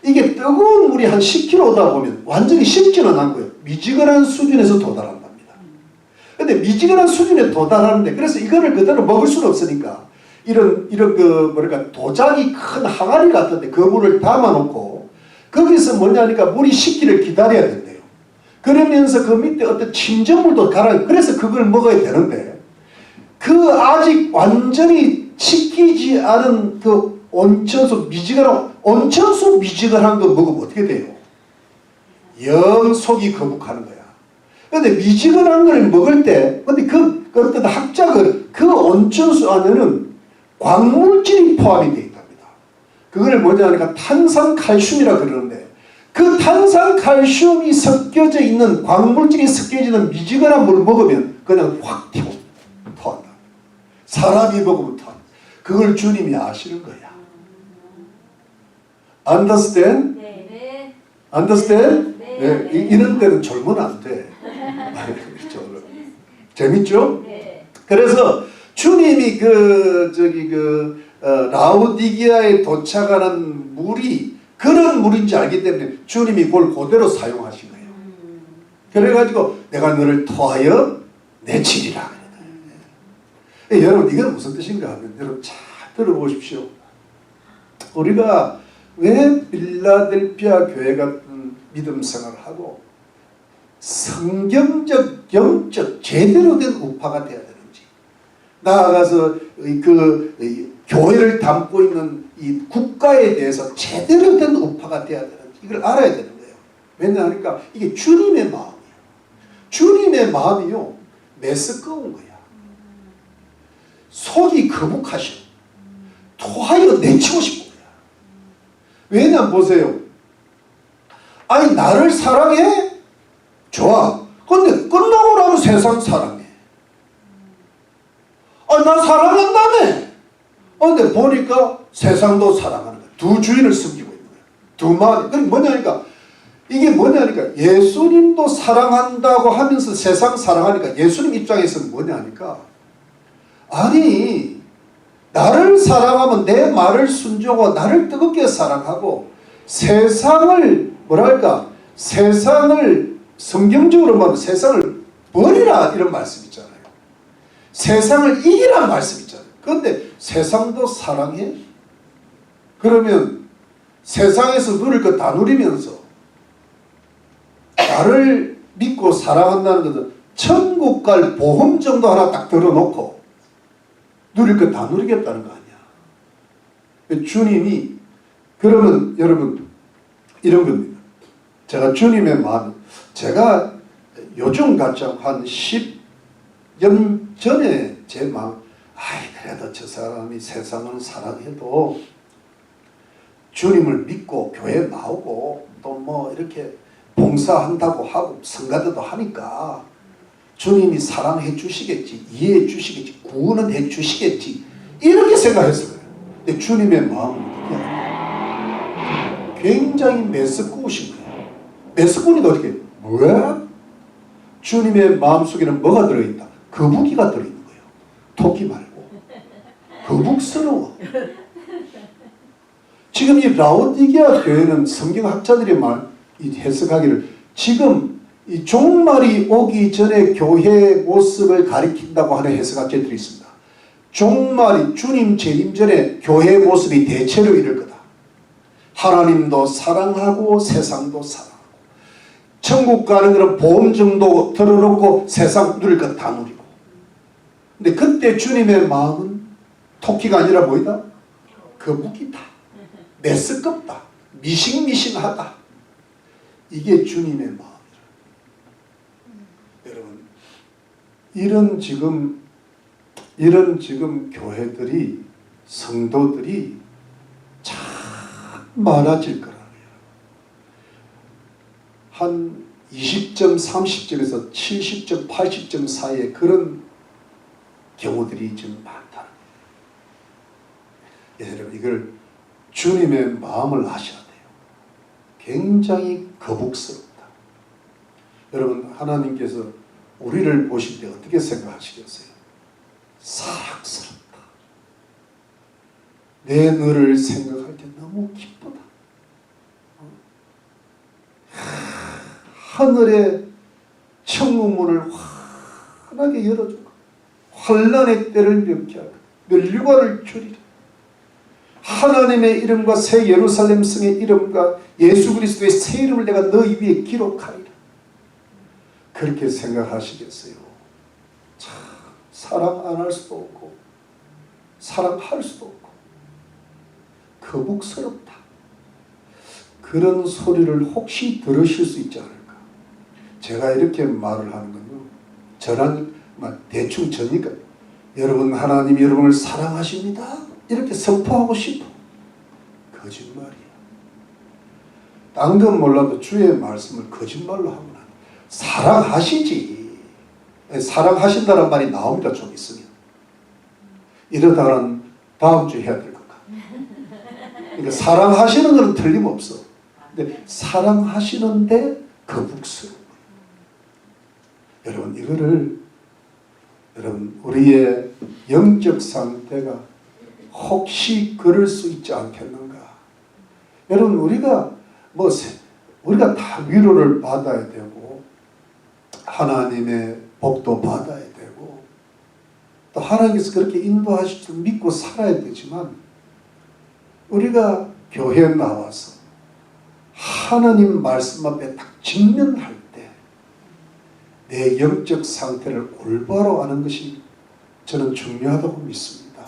이게 뜨거운 물이 한 10km다 보면 완전히 식지는 않고요 미지근한 수준에서 도달한답니다. 근데 미지근한 수준에 도달하는데 그래서 이거를 그대로 먹을 수는 없으니까 이런 그 뭐랄까 도자기 큰 항아리 같은데 그 물을 담아놓고 거기서 뭐냐니까 물이 식기를 기다려야 된대요. 그러면서 그 밑에 어떤 침전물도 그래서 그걸 먹어야 되는데 그 아직 완전히 식히지 않은 그 온천수 미지근한 거 먹으면 어떻게 돼요? 영 속이 거북하는 거야. 근데 미지근한 걸 먹을 때 근데 그 어떤 학자들 그 온천수 안에는 광물질이 포함이 되어 있답니다. 그걸 뭐냐니까 탄산칼슘이라 그러는데 그 탄산칼슘이 섞여져 있는 광물질이 섞여지는 미지근한 물을 먹으면 그냥 확 토한다. 사람이 먹으면 토한다. 그걸 주님이 아시는 거야. Understand? 네. Understand? 네. 네. 이런 데는 졸면 안 돼. 재밌죠? 네. 그래서 주님이 라오디게아에 도착하는 물이 그런 물인지 알기 때문에 주님이 그걸 그대로 사용하신 거예요. 그래가지고 내가 너를 토하여 내치리라. 여러분 이건 무슨 뜻인가 하면 여러분 잘 들어보십시오. 우리가 왜 빌라델피아 교회 같은 믿음 생활을 하고 성경적 영적 제대로 된 우파가 되어야 되는지 나아가서 교회를 담고 있는 이 국가에 대해서 제대로 된 우파가 되어야 되는지 이걸 알아야 되는 거예요. 왜냐하니까 이게 주님의 마음이에요. 주님의 마음이요 메스꺼운 거야. 속이 거북하셔. 토하여 내치고 싶은 거야. 왜냐면 보세요. 아니 나를 사랑해? 좋아. 근데 끝나고 나면 세상 사랑해. 아, 나 사랑한다며. 근데 보니까 세상도 사랑하는 거야. 두 주인을 섬기고 있는 거야. 두 마음. 그게 뭐냐니까 이게 뭐냐니까 예수님도 사랑한다고 하면서 세상 사랑하니까 예수님 입장에서는 뭐냐니까 아니 나를 사랑하면 내 말을 순종하고 나를 뜨겁게 사랑하고 세상을 뭐랄까 세상을 성경적으로 말하면 세상을 버리라 이런 말씀 있잖아요. 세상을 이기란 말씀 있잖아요. 그런데 세상도 사랑해? 그러면 세상에서 누릴 것 다 누리면서 나를 믿고 사랑한다는 것은 천국 갈 보험 정도 하나 딱 들어놓고 누릴 것 다 누리겠다는 거 아니야. 주님이 그러면 여러분 이런 겁니다. 제가 주님의 마음, 제가 요즘 같이 한 10년 전에 제 마음, 그래도 저 사람이 세상은 사랑해도 주님을 믿고 교회 나오고 또 뭐 이렇게 봉사한다고 하고 성가대도 하니까 주님이 사랑해 주시겠지, 이해해 주시겠지, 구원은 해 주시겠지, 이렇게 생각했어요. 근데 주님의 마음은 어떻게 해요? 굉장히 메스꺼우신 거예요. 메스꺼우니까 어떻게 해요? 뭐야? 주님의 마음속에는 뭐가 들어있다? 거북이가 들어있는 거예요. 토끼 말고. 거북스러워. 지금 이 라오디게아 교회는 성경학자들이 이 해석하기를 지금 이 종말이 오기 전에 교회의 모습을 가리킨다고 하는 해석학자들이 있습니다. 종말이 주님 재림 전에 교회의 모습이 대체로 이럴 거다. 하나님도 사랑하고 세상도 사랑하고 천국 가는 것은 보험 정도 들어놓고 세상 누릴 것 다 누리고. 근데 그때 주님의 마음은 토끼가 아니라 뭐이다? 거북이다. 메스껍다. 미싱미싱하다. 이게 주님의 마음이라. 여러분, 이런 지금 교회들이, 성도들이 참 많아질 거라고요. 한 20점, 30점에서 70점, 80점 사이에 그런 경우들이 지금 많다. 여러분, 이걸 주님의 마음을 아셔야 돼요. 굉장히 거북스럽다. 여러분, 하나님께서 우리를 보실 때 어떻게 생각하시겠어요? 사랑스럽다. 내 너를 생각할 때 너무 기쁘다. 하늘의 천국문을 환하게 열어주고 환란의 때를 명쾌하고 멸류관을 주리라. 하나님의 이름과 새 예루살렘 성의 이름과 예수 그리스도의 새 이름을 내가 너희 위에 기록하리라. 그렇게 생각하시겠어요? 참 사랑 안 할 수도 없고 사랑할 수도 없고 거북스럽다. 그런 소리를 혹시 들으실 수 있지 않을까? 제가 이렇게 말을 하는 건요, 저랑 대충 저니까 여러분, 하나님이 여러분을 사랑하십니다 이렇게 선포하고 싶어. 거짓말이야. 딴 건 몰라도 주의 말씀을 거짓말로 하면 안 돼. 사랑하시지. 사랑하신다는 말이 나옵니다. 좀 있으면. 이러다가는 다음 주에 해야 될 것 같아. 그러니까 사랑하시는 건 틀림없어. 근데 사랑하시는데 거북스러워. 여러분, 이거를 여러분, 우리의 영적 상태가 혹시 그럴 수 있지 않겠는가? 여러분, 우리가 다 위로를 받아야 되고 하나님의 복도 받아야 되고 또 하나님께서 그렇게 인도하실 줄 믿고 살아야 되지만, 우리가 교회에 나와서 하나님 말씀 앞에 딱 직면할 때 내 영적 상태를 올바로 아는 것이 저는 중요하다고 믿습니다.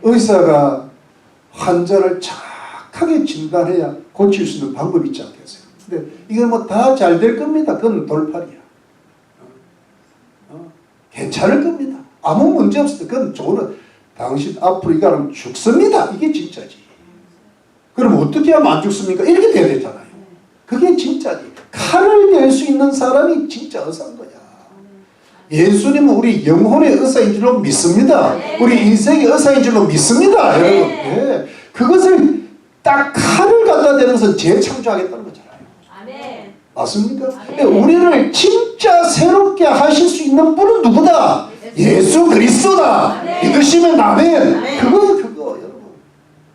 의사가 환자를 정확하게 진단해야 고칠 수 있는 방법이 있지 않겠어요? 근데 이건 뭐 다 잘 될 겁니다. 그건 돌팔이야. 괜찮을 겁니다. 아무 문제 없을 때 그건 좋은, 당신 앞으로 이 가면 죽습니다. 이게 진짜지. 그럼 어떻게 하면 안 죽습니까? 이렇게 돼야 되잖아요. 그게 진짜지. 칼을 댈 수 있는 사람이 진짜 의사인 거야. 예수님은 우리 영혼의 의사인 줄로 믿습니다. 우리 인생의 의사인 줄로 믿습니다. 여러분, 네. 그것을 딱 칼을 갖다 대는 것은 재창조하겠다는 거잖아요. 아멘. 맞습니까? 아멘. 우리를 진짜 새롭게 하실 수 있는 분은 누구다? 예수 그리스도다. 믿으시면 아멘. 그거 여러분.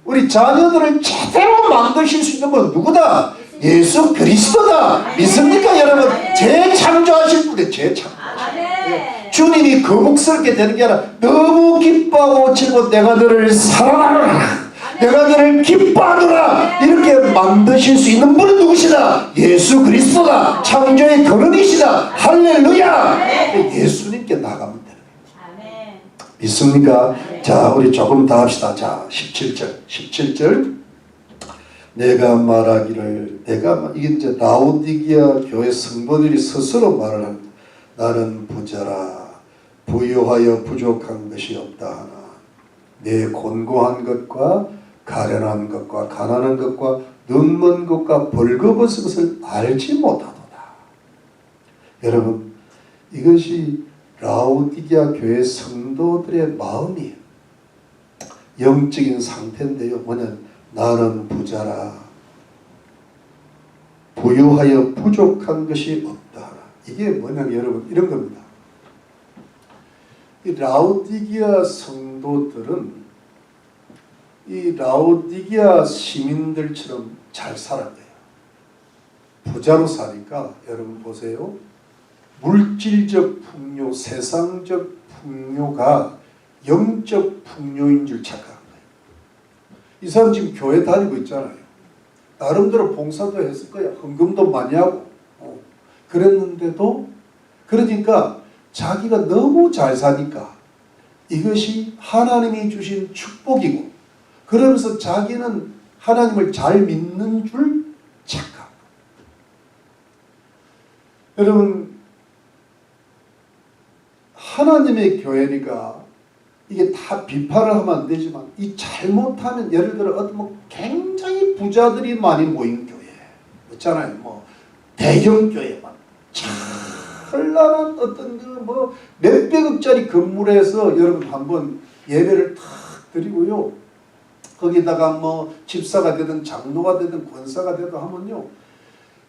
우리 자녀들을 제대로 만드실 수 있는 분은 누구다? 예수 그리스도다. 믿습니까, 여러분? 재창조하실 분이 재창조. 주님이 거북스럽게 되는 게 아니라 너무 기뻐하고 즐거워 내가 너를 사랑하노라, 내가 너를 기뻐하노라 이렇게 만드실 수 있는 분은 누구시다? 예수 그리스도가 창조의 근원이시다. 할렐루야. 예수님께 나가면 되는 거예요. 믿습니까? 자, 우리 조금 더 합시다. 자, 17절 내가 말하기를, 이게 이제 라오디게아 교회 성도들이 스스로 말을 합니다. 나는 부자라, 부유하여 부족한 것이 없다 하나 내 곤고한 것과 가련한 것과 가난한 것과 눈먼 것과 벌거벗은 것을 알지 못하도다. 여러분, 이것이 라오디게아 교회 성도들의 마음이에요. 영적인 상태인데요. 뭐냐, 나는 부자라, 부유하여 부족한 것이 없다. 이게 뭐냐면 여러분 이런 겁니다. 이 라오디게아 성도들은 이 라오디게아 시민들처럼 잘 살았대요. 부자로 사니까 여러분 보세요. 물질적 풍요, 세상적 풍요가 영적 풍요인 줄 착각한 거예요. 이 사람 지금 교회 다니고 있잖아요. 나름대로 봉사도 했을 거야. 헌금도 많이 하고 그랬는데도, 그러니까 자기가 너무 잘 사니까 이것이 하나님이 주신 축복이고, 그러면서 자기는 하나님을 잘 믿는 줄 착각. 여러분, 하나님의 교회니까 이게 다 비판을 하면 안 되지만, 이 잘못하면 예를 들어 어떤 뭐 굉장히 부자들이 많이 모인 교회 있잖아요. 뭐 대형 교회만 찬란한 어떤 그 뭐 몇백억짜리 건물에서 여러분 한번 예배를 탁 드리고요. 거기다가 뭐 집사가 되든 장로가 되든 권사가 되든 하면요.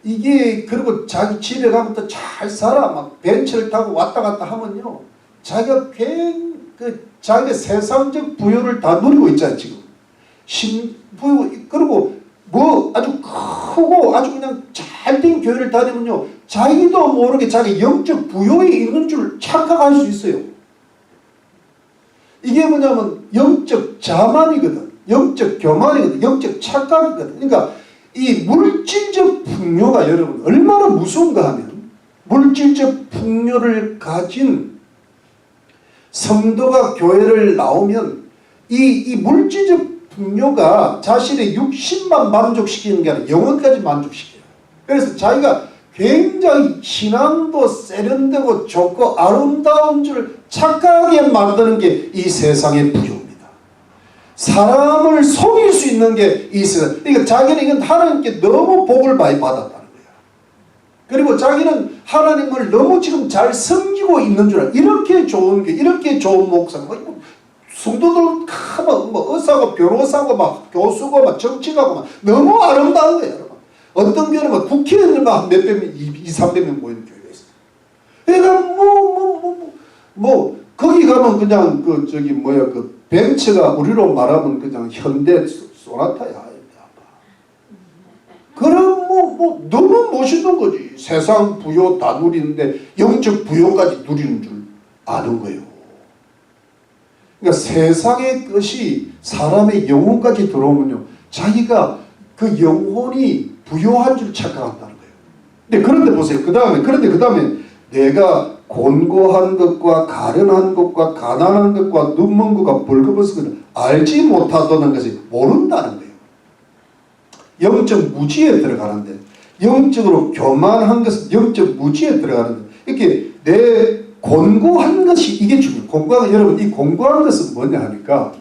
이게 그리고 자기 집에 가면 또 잘 살아. 막 벤츠를 타고 왔다 갔다 하면요. 자기가 자기가 세상적 부여를 다 누리고 있잖아요, 지금. 그리고 뭐 아주 크고 아주 그냥 잘된 교회를 다니면요. 자기도 모르게 자기 영적 부여에 있는 줄 착각할 수 있어요. 이게 뭐냐면 영적 자만이거든. 영적 교만이거든. 영적 착각이거든. 그러니까 이 물질적 풍요가 여러분 얼마나 무서운가 하면, 물질적 풍요를 가진 성도가 교회를 나오면 이 물질적 풍요가 자신의 육신만 만족시키는 게 아니라 영혼까지 만족시켜요. 그래서 자기가 굉장히 신앙도 세련되고 좋고 아름다운 줄 착각하게 만드는 게 이 세상의 부유입니다. 사람을 속일 수 있는 게 이 세상. 그러니까 자기는 이건 하나님께 너무 복을 많이 받았다는 거야. 그리고 자기는 하나님을 너무 지금 잘 섬기고 있는 줄 알아. 이렇게 좋은 게, 이렇게 좋은 목사, 성도들 뭐 의사고 변호사고 막 교수고 막 정치가고 막 너무 아름다운 거예요, 여러분. 어떤 교회는 막 국회의원들만 몇백 명, 200~300명 모이는 교회가 있어요. 그러니까 뭐 거기 가면 그냥 그 벤츠가 우리로 말하면 그냥 현대 소나타야. 그럼 뭐 너무 멋있는 거지. 세상 부여 다 누리는데 영적 부여까지 누리는 줄 아는 거예요. 그러니까 세상의 것이 사람의 영혼까지 들어오면요, 자기가 그 영혼이 부여한 줄 착각한다는 거예요. 근데 그런데 보세요. 그 다음에 내가 곤고한 것과 가련한 것과 가난한 것과 눈먼 것과 벌거벗은 것을 알지 못하다는 것이 모른다는 거예요. 영적 무지에 들어가는데, 영적으로 교만한 것은 영적 무지에 들어가는데, 이렇게 내 곤고한 것이 이게 중요해요. 여러분, 이 곤고한 것은 뭐냐 하니까,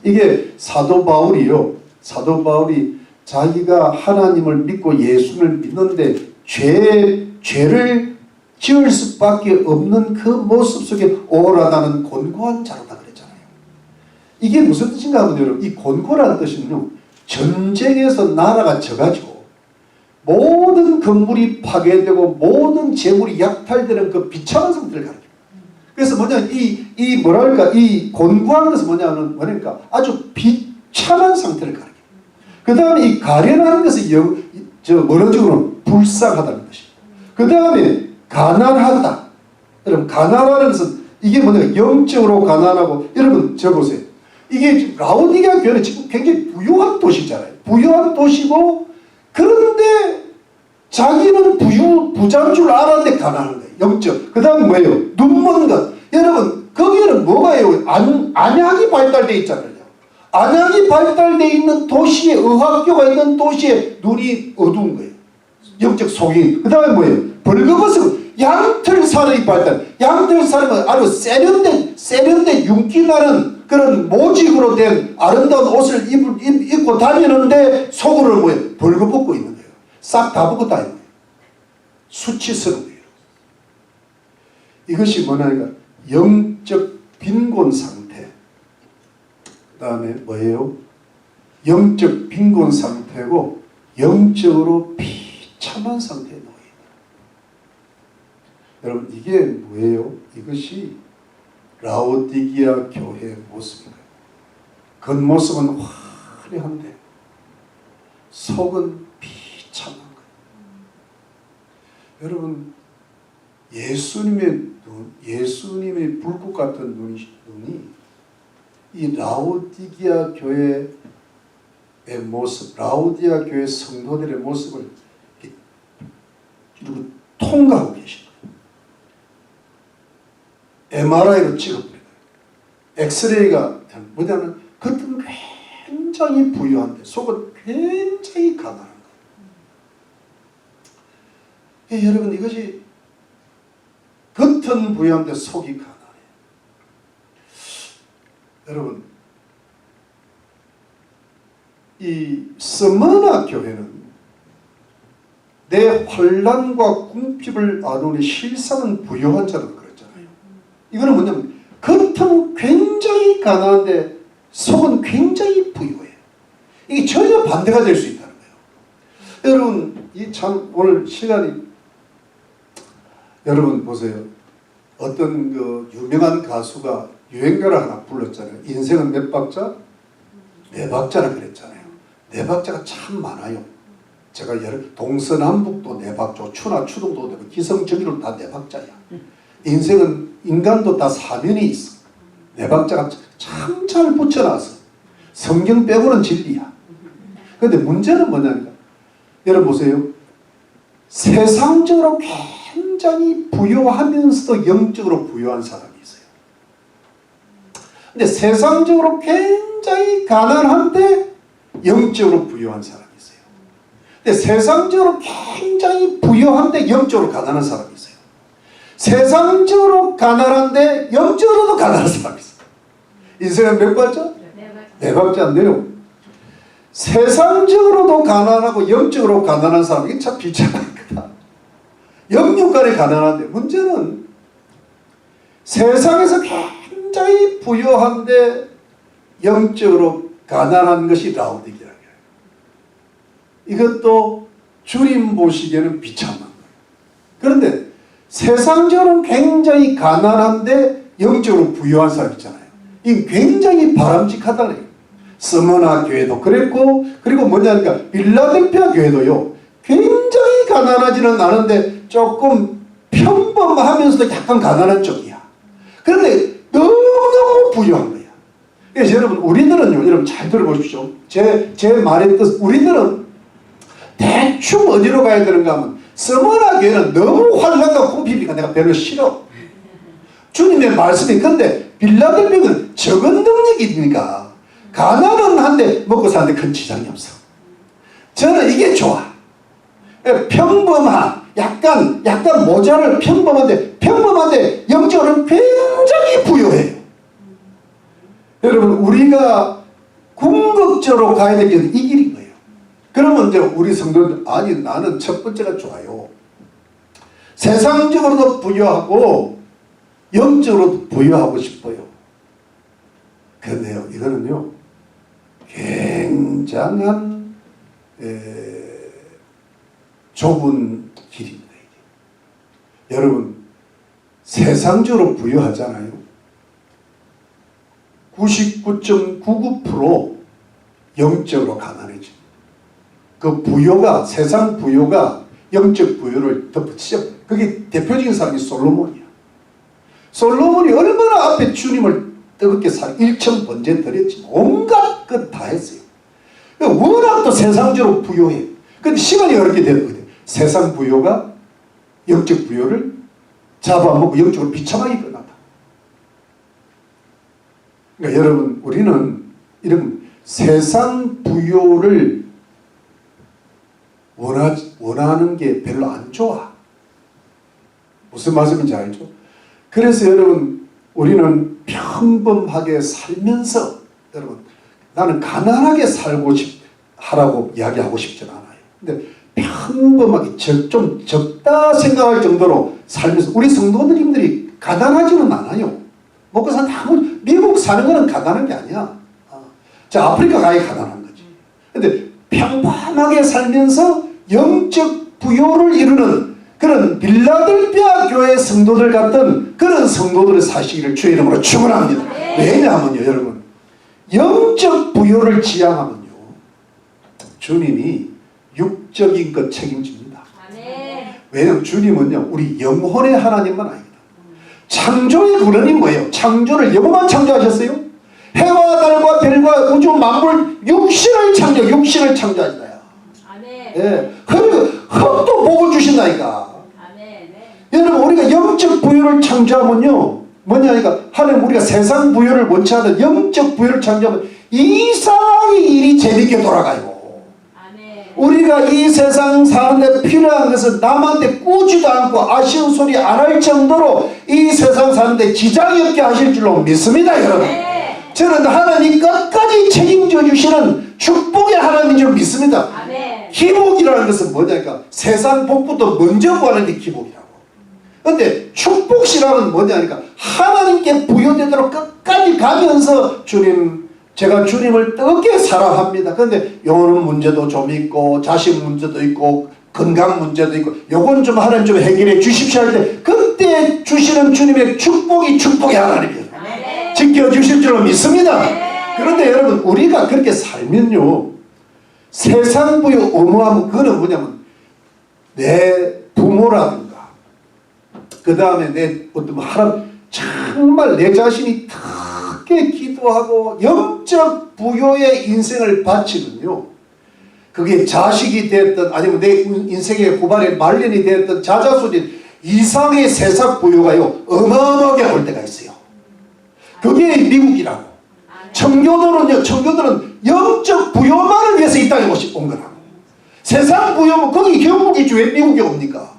이게 사도 바울이 자기가 하나님을 믿고 예수를 믿는데 죄를 지을 수밖에 없는 그 모습 속에 오라다는 곤고한 자로다 그랬잖아요. 이게 무슨 뜻인가 하면 여러분, 이 곤고라는 뜻은요, 전쟁에서 나라가 져가지고 모든 건물이 파괴되고 모든 재물이 약탈되는 그 비참한 상태를 가르쳐요. 그래서 이 곤고한 것은 뭐냐니까 아주 비참한 상태를 가르쳐요. 그 다음에 이 가련한 것은 원어적으로는 불쌍하다는 것이에요. 그 다음에 가난하다. 여러분 가난하는 것은 이게 뭐냐 영적으로 가난하고 여러분 저 보세요. 이게 지금 라오디게아 교회는 지금 굉장히 부유한 도시잖아요. 부유한 도시고 그런데 자기는 부자인 줄 알았는데 가난한 거예요. 영적. 그 다음에 뭐예요? 눈 먼 것. 여러분 거기에는 뭐가요? 안약이 발달되어 있잖아요. 안약이 발달되어 있는 도시에 의학교가 있는 도시에 눈이 어두운 거예요. 영적 속이. 그 다음에 뭐예요? 벌거벗은 양털살이 발달. 양털살은 아주 세련된 윤기 나는 그런 모직으로 된 아름다운 옷을 입고 다니는데 속으로 뭐예요? 벌거벗고 있는 거예요. 싹 다 벗고 다니는 거예요. 수치스러운 거예요. 이것이 뭐냐니까 영적 빈곤 상태. 그 다음에 뭐예요? 영적 빈곤 상태고 영적으로 비참한 상태에 놓여 있다. 여러분 이게 뭐예요? 이것이 라오디게아 교회의 모습인가요? 겉모습은 화려한데 속은 비참한 거예요. 여러분 예수님의 눈, 예수님의 불꽃 같은 눈이 이 라오디게아 교회의 모습, 라오디게아 교회 성도들의 모습을 이렇게 통과하고 계신 거예요. MRI로 찍어버려요. 엑스레이가 뭐냐면 겉은 굉장히 부유한데 속은 굉장히 가난한 거예요. 여러분 이것이 겉은 부유한데 속이 가난해요. 여러분 이 스무나 교회는 내 환난과 궁핍을 아노니 실상은 부유한 자라고 그랬잖아요. 이거는 뭐냐면 겉은 굉장히 가난한데 속은 굉장히 부유해요. 이게 전혀 반대가 될 수 있다는 거예요. 여러분 이 참 오늘 시간이 여러분 보세요. 어떤 그 유명한 가수가 유행가를 하나 불렀잖아요. 인생은 몇 박자? 네 박자라 그랬잖아요. 네 박자가 참 많아요. 제가 동서남북도 네 박자, 추나 추동도 되고 기성적으로 다 네 박자야. 인생은 인간도 다 사면이 있어. 네 박자가 참 잘 붙여놨어. 성경 빼고는 진리야. 그런데 문제는 뭐냐니까 여러분 보세요. 세상적으로 굉장히 부유하면서도 영적으로 부유한 사람이 있어요. 근데 세상적으로 굉장히 가난한데 영적으로 부유한 사람이 있어요. 근데 세상적으로 굉장히 부유한데 영적으로 가난한 사람이 있어요. 세상적으로 가난한데 영적으로도 가난한 사람이 있어요. 인생은 몇 박자? 네 박자 안 돼요. 세상적으로도 가난하고 영적으로 가난한 사람, 이게 참 비참한 거다. 영육간에 가난한데 문제는 세상에서 굉장히 부유한데 영적으로 가난한 것이 라오디게아예요. 이것도 주님 보시기에는 비참한 거예요. 그런데 세상적으로는 굉장히 가난한데 영적으로 부유한 사람 있잖아요. 이게 굉장히 바람직하다는 거예요. 스무나 교회도 그랬고, 그리고 뭐냐니까 빌라델피아 교회도요. 굉장히 가난하지는 않은데 조금 평범하면서도 약간 가난한 쪽이야. 그런데 너무너무 부유한 거야. 그래서 여러분 우리들은요, 여러분 잘 들어보십시오. 제 말의 뜻, 우리들은 대충 어디로 가야 되는가 하면 스무나 교회는 너무 환난과 궁핍이니까 내가 별로 싫어. 주님의 말씀이. 근데 빌라델피아는 적은 능력이니까 가난은 한데 먹고 사는데 큰 지장이 없어. 저는 이게 좋아. 평범한, 약간 모자를 평범한데 영적으로는 굉장히 부유해요. 여러분 우리가 궁극적으로 가야 될 길은 이 길인 거예요. 그러면 이제 우리 성도들, 아니 나는 첫 번째가 좋아요. 세상적으로도 부유하고 영적으로도 부유하고 싶어요. 그런데요, 이거는요 굉장한 좁은 길입니다. 이게. 여러분 세상적으로 부유하잖아요. 99.99% 영적으로 가난해집니다. 그 부유가, 세상 부유가 영적 부유를 덮어치죠. 그게 대표적인 사람이 솔로몬이야. 솔로몬이 얼마나 앞에 주님을 뜨겁게 일천 번제 드렸지. 온갖 것 다 했어요. 워낙 또 세상적으로 부요해. 근데 시간이 어렵게 되는 거예요. 세상 부요가 영적 부요를 잡아먹고 영적으로 비참하게 끝났다. 그러니까 여러분, 우리는 이런 세상 부요를 원하는 게 별로 안 좋아. 무슨 말씀인지 알죠? 그래서 여러분, 우리는 평범하게 살면서, 여러분, 나는 가난하게 살고 하라고 이야기하고 싶진 않아요. 근데 평범하게 좀 적다 생각할 정도로 살면서, 우리 성도님들이 가난하지는 않아요. 먹고 사는 미국 사는 거는 가난한 게 아니야. 자, 아프리카 가야 가난한 거지. 근데 평범하게 살면서 영적 부요를 이루는 그런 빌라델피아 교회 성도들 같은 그런 성도들의 사시기를 주의 이름으로 축원합니다. 왜냐하면요, 여러분, 영적 부요를 지향하면요, 주님이 육적인 것 책임집니다. 왜냐하면 주님은요, 우리 영혼의 하나님만 아닙니다. 창조의 근원이 뭐예요? 창조를 여호와만 창조하셨어요? 해와 달과 별과 우주 만물 육신을 창조하시다. 예, 흙도 복을 주신다니까. 여러분, 우리가 영적 부여를 창조하면요, 뭐냐니까, 하나님 우리가 세상 부여를 원치 않는 영적 부여를 창조하면 이상하게 일이 재밌게 돌아가요. 우리가 이 세상 사는데 필요한 것은 남한테 꾸지도 않고 아쉬운 소리 안 할 정도로 이 세상 사는데 지장이 없게 하실 줄로 믿습니다, 여러분. 저는 하나님 끝까지 책임져 주시는 축복의 하나님인 줄 믿습니다. 기복이라는 것은 뭐냐니까, 세상 복부터 먼저 구하는 게 기복이라고. 근데 축복이라는 뭐냐니까, 하나님께 부여되도록 끝까지 가면서 제가 주님을 뜨겁게 사랑합니다. 그런데 영혼 문제도 좀 있고, 자식 문제도 있고, 건강 문제도 있고, 요건 좀 하나님 좀 해결해 주십시오 할 때, 그때 주시는 주님의 축복이 축복의 하나님이에요. 지켜주실 줄로 믿습니다. 그런데 여러분, 우리가 그렇게 살면요, 세상 부여 어마어마한 그거는 뭐냐면, 내 부모라든가, 그 다음에 내 어떤 정말 내 자신이 크게 기도하고 영적 부여의 인생을 바치면요, 그게 자식이 됐든 아니면 내 인생의 후반에 말년이 됐든 자자손이 이상의 세상 부여가요 어마어마하게 올 때가 있어요. 그게 미국이라고. 청교도는 영적 부여만을 위해서 이 땅에 온 거라고. 세상 부여면 거기 경북이지 왜 미국에 옵니까?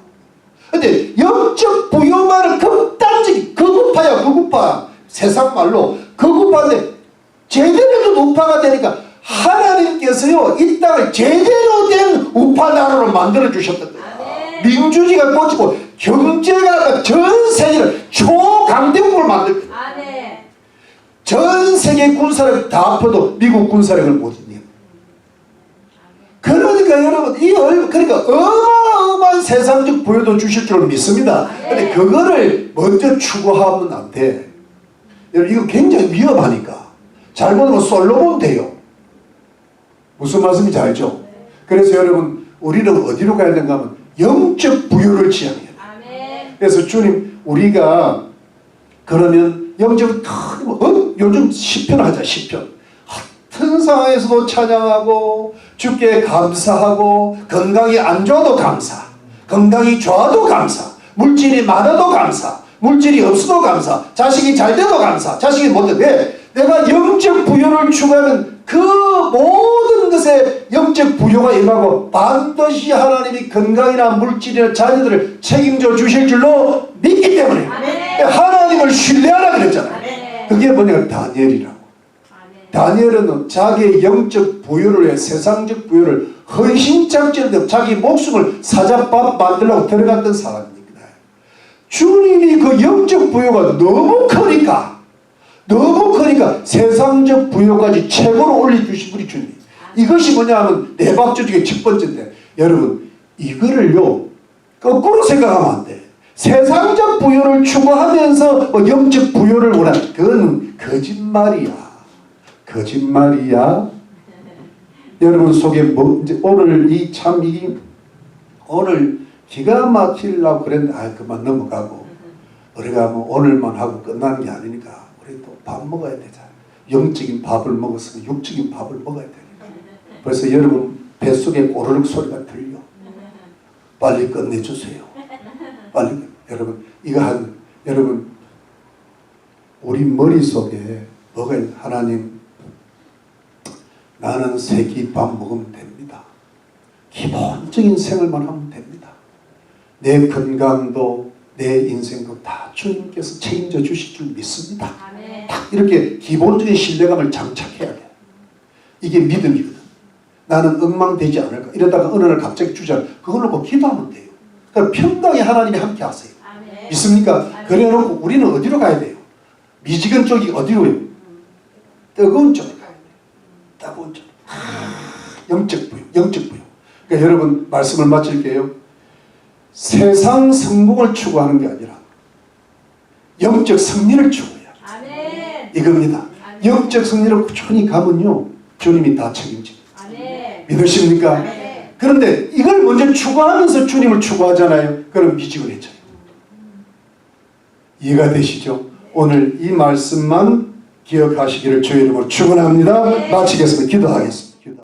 근데 영적 부여만을 극단적인 극우파. 세상 말로 극우파인데 제대로 된 우파가 되니까 하나님께서요, 이 땅을 제대로 된 우파 나라로 만들어 주셨던 거예요. 민주주의가 꽂히고 경제가 전 세계를 초강대국을 만들 거예요. 전 세계 군사력 다 합쳐도 미국 군사력을 못 이겨요. 그러니까 여러분, 그러니까 어마어마한 세상적 부여도 주실 줄 믿습니다. 근데 그거를 먼저 추구하면 안 돼. 여러분, 이거 굉장히 위험하니까. 잘못하면 솔로몬 돼요. 무슨 말씀인지 알죠? 그래서 여러분, 우리는 어디로 가야 되는가 하면 영적 부여를 지향해야 돼요. 그래서 주님, 우리가 그러면 영적 요즘 시편 하자. 시편 같은 상황에서도 찬양하고 주께 감사하고, 건강이 안 좋아도 감사, 건강이 좋아도 감사, 물질이 많아도 감사, 물질이 없어도 감사, 자식이 잘 돼도 감사, 자식이 못해도. 왜? 내가 영적 부여를 추구하는 그 모든 것에 영적 부여가 임하고 반드시 하나님이 건강이나 물질이나 자녀들을 책임져 주실 줄로 믿기 때문에 하나님을 신뢰하라 그랬잖아요. 그게 뭐냐, 다니엘이라고. 다니엘은 자기의 영적 부여를 위해 세상적 부여를 헌신작전으로 자기 목숨을 사자밥 만들려고 들어갔던 사람입니다. 주님이 그 영적 부여가 너무 크니까 세상적 부여까지 최고로 올려주신 우리 주님. 이것이 뭐냐 하면 네 박조 중에 첫 번째인데, 여러분, 이거를요 거꾸로 생각하면 안 돼. 세상적 부여를 추구하면서 영적 부여를 원하는, 그건 거짓말이야. 여러분 속에 오늘 오늘 기가 막히려고 그랬는데 그만 넘어가고, 우리가 뭐 오늘만 하고 끝나는 게 아니니까 우리 또 밥 먹어야 되잖아요. 영적인 밥을 먹었으면 육적인 밥을 먹어야 되니까. 그래서 여러분 뱃속에 꼬르륵 소리가 들려. 빨리 끝내주세요. 빨리. 여러분 이거 여러분 우리 머릿속에 뭐가 있는 하나님, 나는 3끼 밥 먹으면 됩니다. 기본적인 생활만 하면 됩니다. 내 건강도 내 인생도 다 주님께서 책임져 주실 줄 믿습니다. 아멘. 딱 이렇게 기본적인 신뢰감을 장착해야 돼. 이게 믿음이거든. 나는 엉망되지 않을까. 이러다가 어느 날 갑자기 주잖아. 그걸 놓고 기도하면 돼요. 그러니까 평강에 하나님이 함께 하세요. 아멘. 믿습니까? 그래 놓고 우리는 어디로 가야 돼요? 미지근 쪽이 어디로요? 뜨거운 쪽으로 가야 돼요. 뜨거운 쪽. 영적 부여, 영적 부여. 그러니까 여러분 말씀을 마칠게요. 세상 성공을 추구하는 게 아니라 영적 승리를 추구해야 돼. 아멘. 이겁니다. 아멘. 영적 승리를 꾸준히 가면요, 주님이 다 책임집니다. 아멘. 믿으십니까? 아멘. 그런데 이걸 먼저 추구하면서 주님을 추구하잖아요. 그럼 미지근해져요. 이해가 되시죠? 오늘 이 말씀만 기억하시기를 주의 이름으로 축원합니다. 마치겠습니다. 기도하겠습니다.